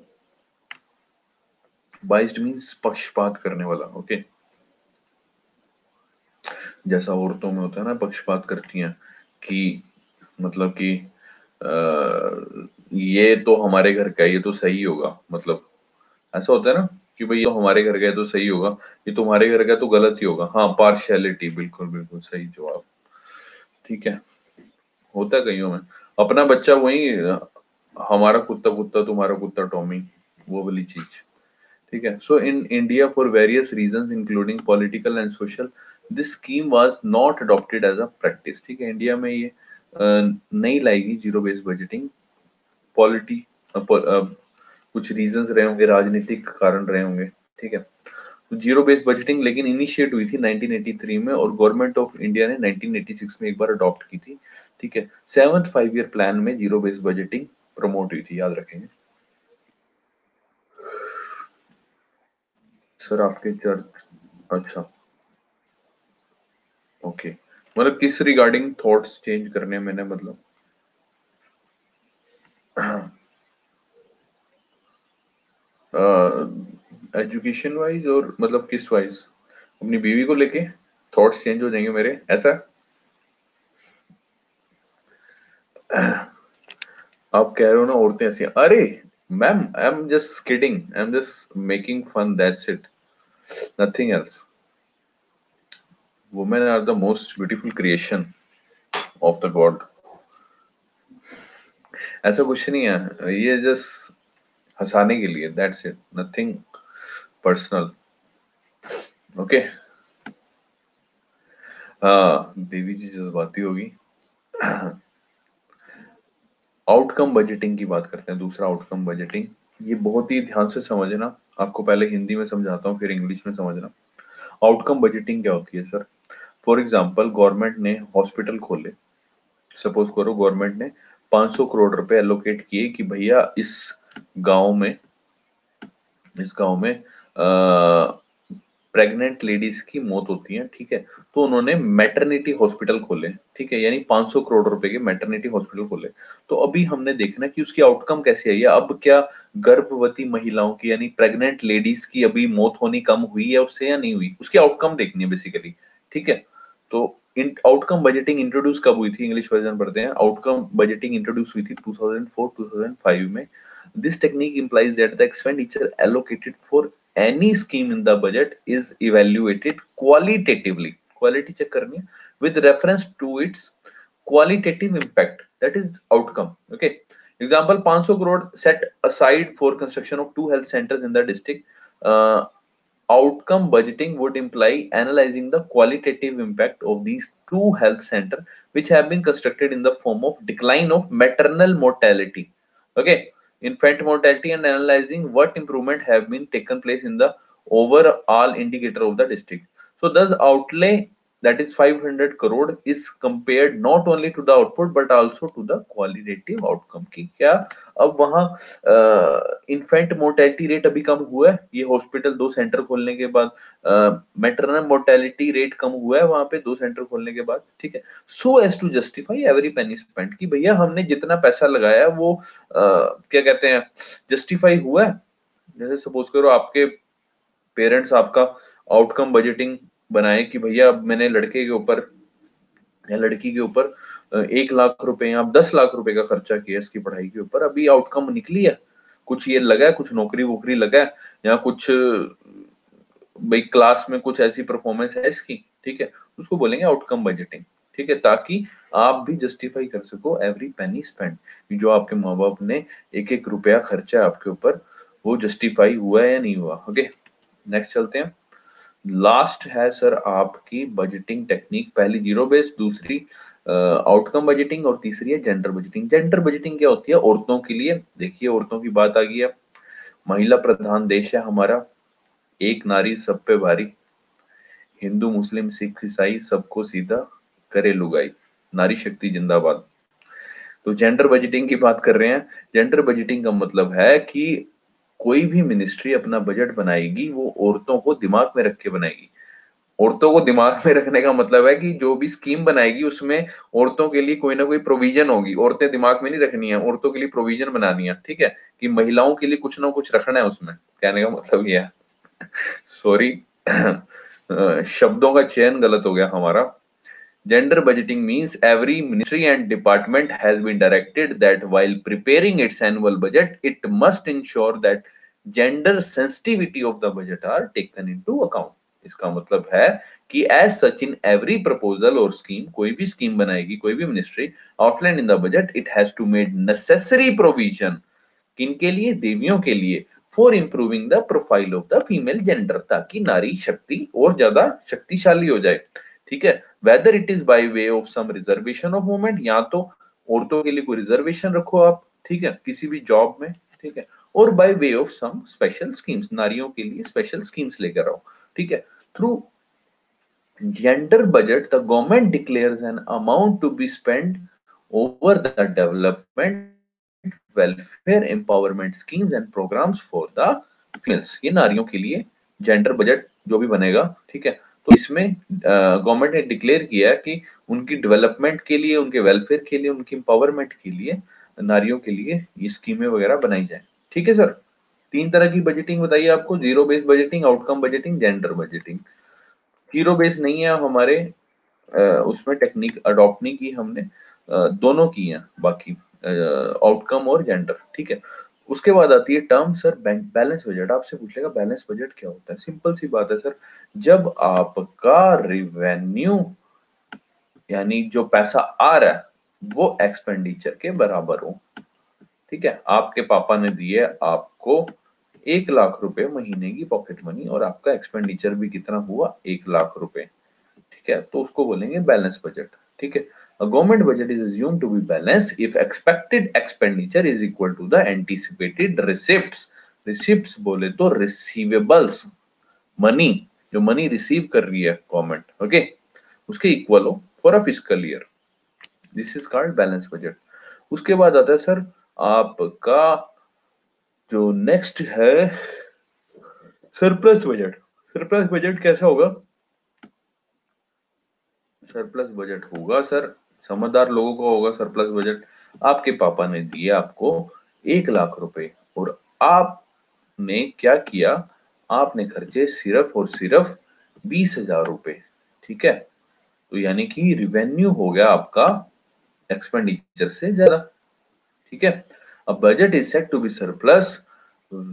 बाइस्ड मींस पक्षपात करने वाला। ओके, जैसा औरतों में होता है ना, पक्षपात करती हैं कि मतलब कि ये तो हमारे घर का है, ये तो सही होगा, मतलब ऐसा होता है ना कि भाई ये तो हमारे घर का है तो सही होगा, ये तुम्हारे घर का है तो गलत ही होगा। हाँ, पार्शियलिटी, बिल्कुल बिल्कुल सही जवाब। ठीक है, होता है कईयों में। अपना बच्चा वही हमारा कुत्ता कुत्ता तुम्हारा कुत्ता टॉमी, वो वाली चीज। ठीक है, so in India for various reasons including political and social this scheme was not adopted as a practice. ठीक है, इंडिया में ये नहीं लाएगी जीरो बेस्ड बजटिंग। पॉलिटी कुछ रीजंस रहे होंगे, राजनीतिक कारण रहे होंगे। ठीक है, तो जीरो बेस्ड बजटिंग लेकिन इनिशिएट हुई थी 1983 में, और गवर्नमेंट ऑफ इंडिया ने 1986 में एक बार अडॉप्ट की थी। ठीक है, सेवंथ 5 ईयर प्लान में जीरो बेस्ड बजटिंग प्रमोट हुई थी, याद रखेंगे। सर आपके चर्च, अच्छा, ओके, मतलब किस रिगार्डिंग थॉट्स चेंज करने हैं मैंने, मतलब एजुकेशन वाइज और मतलब किस वाइज? अपनी बीवी को लेके थॉट्स चेंज हो जाएंगे मेरे, ऐसा? आप कह रहे हो ना औरतें ऐसी हैं। अरे ma'am, I am just kidding, I am just making fun, that's it, nothing else. Women are the most beautiful creation of the god. ऐसा कुछ नहीं है, ये जस्ट हंसाने के लिए, that's it, nothing personal. Okay, हाँ देवी जी जज्बाती होगी। आउटकम बजटिंग की बात करते हैं, दूसरा आउटकम बजटिंग। ये बहुत ही ध्यान से समझना, आपको पहले हिंदी में समझाता हूँ फिर इंग्लिश में समझना। आउटकम बजटिंग क्या होती है सर? फॉर एग्जाम्पल गवर्नमेंट ने हॉस्पिटल खोले, सपोज करो गवर्नमेंट ने 500 करोड़ रुपए एलोकेट किए कि भैया गांव में इस गांव में प्रेग्नेंट लेडीज की मौत होती है, ठीक है, तो उन्होंने मैटरनिटी हॉस्पिटल खोले, ठीक है, यानी 500 करोड़ रुपए के मैटरनिटी हॉस्पिटल खोले। तो अभी हमने देखना कि उसकी आउटकम कैसी आई है। अब क्या गर्भवती महिलाओं की यानी प्रेग्नेंट लेडीज की अभी मौत होनी कम हुई है उससे या नहीं हुई, उसकी आउटकम देखनी है बेसिकली, ठीक है। तो आउटकम बजटिंग इंट्रोड्यूस कब हुई थी, इंग्लिश वर्जन पढ़ते हैं। आउटकम बजटिंग इंट्रोड्यूस हुई थी 2004-2005 में। This technique implies that the expenditure allocated for any scheme in the budget is evaluated qualitatively, quality check करनी है, with reference to its qualitative impact, that is outcome, okay। Example, 500 crore set aside for construction of 2 health centers in the district. uh, Outcome budgeting would imply analyzing the qualitative impact of these 2 health centers which have been constructed in the form of decline of maternal mortality, okay, infant mortality, and analyzing what improvement have been taken place in the overall indicator of the district. So thus outlay, that is 500 crore, is compared not only to the output but also to the qualitative outcome कि क्या अब वहाँ infant mortality rate अभी कम हुआ है ये hospital 2 centre खोलने के बाद, मैटरनल मोर्टेलिटी रेट कम हुआ है वहां पे 2 सेंटर खोलने के बाद, ठीक है। So as to justify every penny spent कि भैया हमने जितना पैसा लगाया वो क्या कहते हैं जस्टिफाई हुआ है। जैसे सपोज करो आपके पेरेंट्स आपका आउटकम बजटिंग बनाए कि भैया अब मैंने लड़के के ऊपर या लड़की के ऊपर 1 लाख रुपए या 10 लाख रुपए का खर्चा किया इसकी पढ़ाई के ऊपर, अभी आउटकम निकली है, कुछ ये लगा है, कुछ नौकरी वोकरी लगा है, या कुछ भाई क्लास में कुछ ऐसी परफॉर्मेंस है इसकी, ठीक है, उसको बोलेंगे आउटकम बजटिंग, ठीक है, ताकि आप भी जस्टिफाई कर सको एवरी पेनी स्पेंड, जो आपके माँ बाप ने एक एक रुपया खर्चा है आपके ऊपर वो जस्टिफाई हुआ है या नहीं हुआ। ओके, नेक्स्ट चलते हैं। लास्ट है सर आपकी बजटिंग टेक्निक, पहली जीरो बेस, दूसरी आउटकम बजटिंग और तीसरी है जेंडर बजटिंग। जेंडर बजटिंग क्या होती है, औरतों के लिए। देखिए औरतों की बात आ गई है, महिला प्रधान देश है हमारा, एक नारी सब पे भारी, हिंदू मुस्लिम सिख ईसाई सबको सीधा करे लुगाई, नारी शक्ति जिंदाबाद। तो जेंडर बजटिंग की बात कर रहे हैं। जेंडर बजटिंग का मतलब है कि कोई भी मिनिस्ट्री अपना बजट बनाएगी वो औरतों को दिमाग में रख के बनाएगी। औरतों को दिमाग में रखने का मतलब है कि जो भी स्कीम बनाएगी उसमें औरतों के लिए कोई ना कोई प्रोविजन होगी। औरतें दिमाग में नहीं रखनी है, औरतों के लिए प्रोविजन बनानी है, ठीक है, कि महिलाओं के लिए कुछ ना कुछ रखना है उसमें। कहने का मतलब ये है, सॉरी शब्दों का चयन गलत हो गया हमारा। Gender budgeting means every ministry and department has been directed that while preparing its annual budget, it must ensure that gender sensitivity of the budget are taken into account. इसका मतलब है कि as such in every proposal or scheme, कोई भी scheme बनाएगी कोई भी ministry, outlined in the budget, it has to make necessary provision किनके लिए, देवियों के लिए, for improving the profile of the female gender, ताकि नारी शक्ति और ज्यादा शक्तिशाली हो जाए, ठीक है। Whether it is by way of some reservation of women, या तो औरतों के लिए कोई रिजर्वेशन रखो आप, ठीक है, किसी भी जॉब में, ठीक है, और by way of some special schemes, नारियों के लिए स्पेशल स्कीम्स लेकर आओ, ठीक है। Through gender budget, the government declares an amount to be spent over the development, welfare, empowerment schemes and programs for the females। ये नारियों के लिए जेंडर बजट जो भी बनेगा, ठीक है, तो इसमें गवर्नमेंट ने डिक्लेयर किया है कि उनकी डेवलपमेंट के लिए, उनके वेलफेयर के लिए, उनकी एम्पावरमेंट के लिए, नारियों के लिए ये स्कीमें वगैरह बनाई जाए, ठीक है सर। 3 तरह की बजटिंग बताइए आपको, zero based budgeting, outcome budgeting, gender budgeting. Zero base नहीं है हमारे उसमें टेक्निक अडॉप्ट नहीं की हमने, दोनों की हैं बाकी, आउटकम और जेंडर, ठीक है। उसके बाद आती है टर्म सर बैलेंस बजट। आपसे पूछेगा बैलेंस बजट क्या होता है, सिंपल सी बात है सर, जब आपका रिवेन्यू यानी जो पैसा आ रहा है वो एक्सपेंडिचर के बराबर हो, ठीक है। आपके पापा ने दिए आपको 1 लाख रुपए महीने की पॉकेट मनी और आपका एक्सपेंडिचर भी कितना हुआ, 1 लाख रुपए, ठीक है, तो उसको बोलेंगे बैलेंस बजट, ठीक है। A government budget is assumed to be balanced if expected expenditure is equal to the anticipated receipts। receipts बोले तो receivables, मनी, जो मनी रिसीव कर रही है गवर्नमेंट, ओके, उसके इक्वल हो for a fiscal year, this is called balance budget. उसके बाद आता है सर आपका जो नेक्स्ट है सरप्लस बजट। सरप्लस बजट कैसा होगा? सरप्लस बजट होगा सर, समझदार लोगों का होगा सरप्लस बजट। आपके पापा ने दिए आपको 1 लाख रुपए और आपने क्या किया, आपने खर्चे सिर्फ और सिर्फ 20,000 रुपए, ठीक है? तो यानी कि रिवेन्यू हो गया आपका एक्सपेंडिचर से ज्यादा, ठीक है? A budget is said to be surplus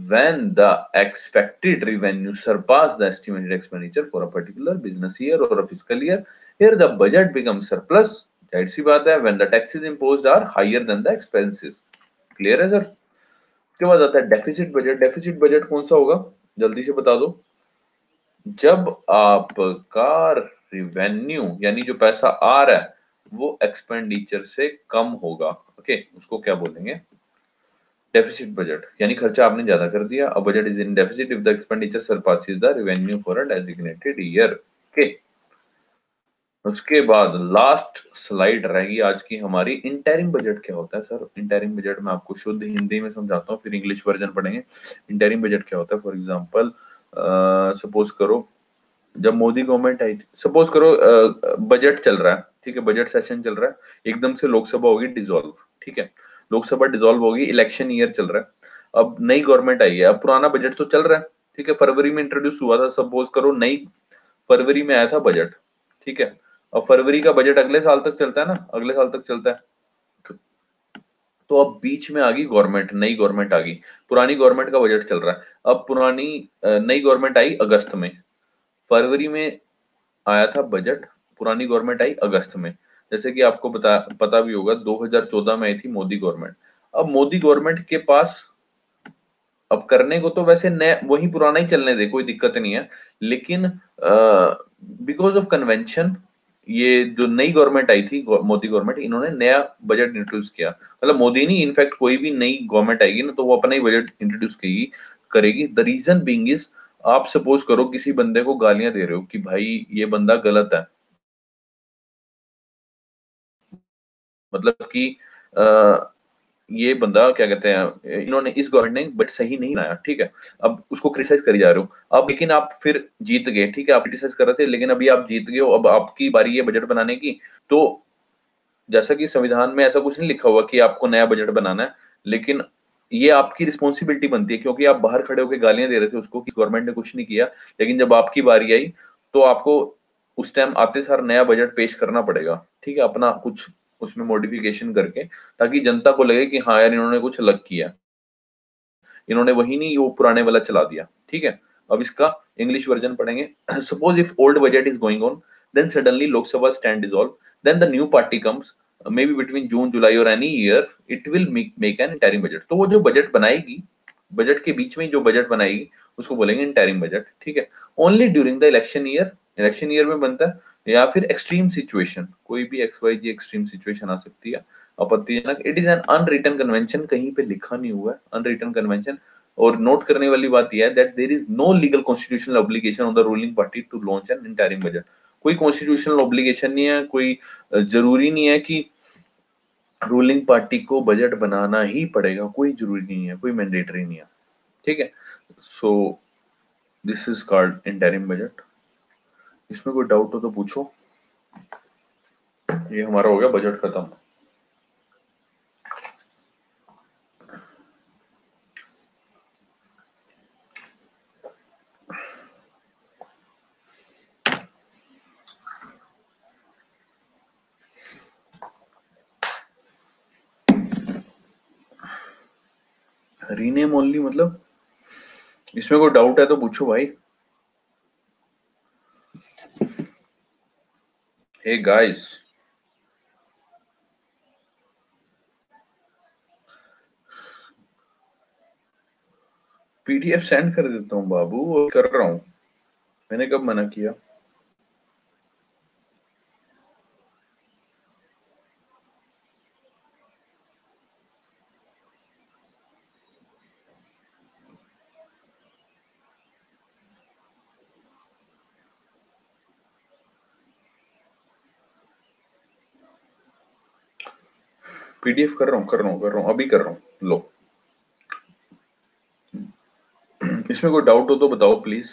when the expected revenue surpass the estimated expenditure for a particular business year or a fiscal year. Here the budget becomes surplus, जाहिर सी बात है, when the taxes imposed are higher than the expenses. Clear है sir? उसके बाद आता है deficit budget. Deficit budget कौन सा होगा, जल्दी से बता दो। जब आपका रिवेन्यू यानी जो पैसा आ रहा है वो एक्सपेंडिचर से कम होगा, ओके, उसको क्या बोलेंगे? Deficit budget. यानी खर्चा आपने ज्यादा कर दिया। A budget is in deficit if the expenditure surpasses the revenue for a designated year, okay. उसके बाद लास्ट स्लाइड रहेगी आज की हमारी, इंटरिम बजट क्या होता है सर? इंटरिम बजट मैं आपको शुद्ध हिंदी में समझाता हूँ, फिर इंग्लिश वर्जन पढ़ेंगे। इंटरिम बजट क्या होता है? फॉर एग्जांपल सपोज करो जब मोदी गवर्नमेंट आई थी, सपोज करो बजट चल रहा है, ठीक है, बजट सेशन चल रहा है, एकदम से लोकसभा होगी डिसॉल्व, ठीक है, लोकसभा डिसॉल्व होगी, इलेक्शन ईयर चल रहा है, अब नई गवर्नमेंट आई है, अब पुराना बजट तो चल रहा है, ठीक है, फरवरी में इंट्रोड्यूस हुआ था, सपोज करो नई फरवरी में आया था बजट, ठीक है, अब फरवरी का बजट अगले साल तक चलता है ना, अगले साल तक चलता है, तो अब बीच में आ गई गवर्नमेंट, नई गवर्नमेंट आ गई, पुरानी गवर्नमेंट का बजट चल रहा है, अब पुरानी नई गवर्नमेंट आई अगस्त में, फरवरी में आया था बजट, पुरानी गवर्नमेंट आई अगस्त में। जैसे कि आपको पता भी होगा 2014 में आई थी मोदी गवर्नमेंट। अब मोदी गवर्नमेंट के पास अब करने को तो वैसे नया वही पुराना ही चलने दे, कोई दिक्कत नहीं है, लेकिन बिकॉज ऑफ कन्वेंशन ये जो नई गवर्नमेंट आई थी मोदी गवर्नमेंट, इन्होंने नया बजट इंट्रोड्यूस किया, मतलब मोदी नहीं, इनफैक्ट कोई भी नई गवर्नमेंट आएगी ना तो वो अपना ही बजट इंट्रोड्यूस करेगी। द रीजन बीइंग इज, आप सपोज करो किसी बंदे को गालियां दे रहे हो कि भाई ये बंदा गलत है, मतलब कि अ, ये बंदा क्या कहते हैं, इन्होंने इस गवर्नमेंट ने बट सही नहीं लाया, ठीक है, अब उसको क्रिटिसाइज करी जा रहे हो, अब लेकिन आप फिर जीत गए, ठीक है, आप क्रिटिसाइज कर रहे थे लेकिन अभी आप जीत गए हो, अब आपकी बारी है बजट बनाने की। तो जैसा कि संविधान में ऐसा कुछ नहीं लिखा हुआ कि आपको नया बजट बनाना है, लेकिन ये आपकी रिस्पॉन्सिबिलिटी बनती है, क्योंकि आप बाहर खड़े होकर गालियां दे रहे थे उसको कि गवर्नमेंट ने कुछ नहीं किया, लेकिन जब आपकी बारी आई तो आपको उस टाइम आते सार नया बजट पेश करना पड़ेगा, ठीक है, अपना कुछ उसमें मॉडिफिकेशन करके, ताकि जनता को लगे कि हाँ यार इन्होंने कुछ अलग किया, इन्होंने वही नहीं वो पुराने वाला चला दिया, ठीक है। अब इसका इंग्लिश वर्जन पढ़ेंगे। Suppose if old budget is going on, then suddenly Lok Sabha stand dissolve, then the new party comes, may be between June July और any year, it will make an interim budget. तो वो जो budget बनाएगी, budget के बीच में जो budget बनाएगी उसको बोलेंगे इंटरिम बजट, ठीक है। Only during the election year, election year में बनता है, या फिर एक्सट्रीम सिचुएशन, कोई भी एक्स वाई जी एक्सट्रीम सिचुएशन आ सकती है आपत्तिजनक, it is an unwritten convention, कहीं पे लिखा नहीं हुआ है अनरिटन कन्वेंशन। और नोट करने वाली बात यह है that there is no legal constitutional obligation on the ruling party to launch an interim budget. कोई कॉन्स्टिट्यूशनल ऑब्लिगेशन नहीं है, कोई जरूरी नहीं है कि रूलिंग पार्टी को बजट बनाना ही पड़ेगा, कोई जरूरी नहीं है, कोई मैंडेटरी नहीं है, ठीक है। So this is called interim budget. इसमें कोई डाउट हो तो पूछो। ये हमारा हो गया बजट खत्म। रीनेम ओनली मतलब, इसमें कोई डाउट है तो पूछो भाई। हे गाइस, पीडीएफ सेंड कर देता हूँ बाबू, और कर रहा हूँ, मैंने कब मना किया? पीडीएफ कर रहा हूँ, अभी कर रहा हूँ, लो। इसमें कोई डाउट हो तो बताओ प्लीज।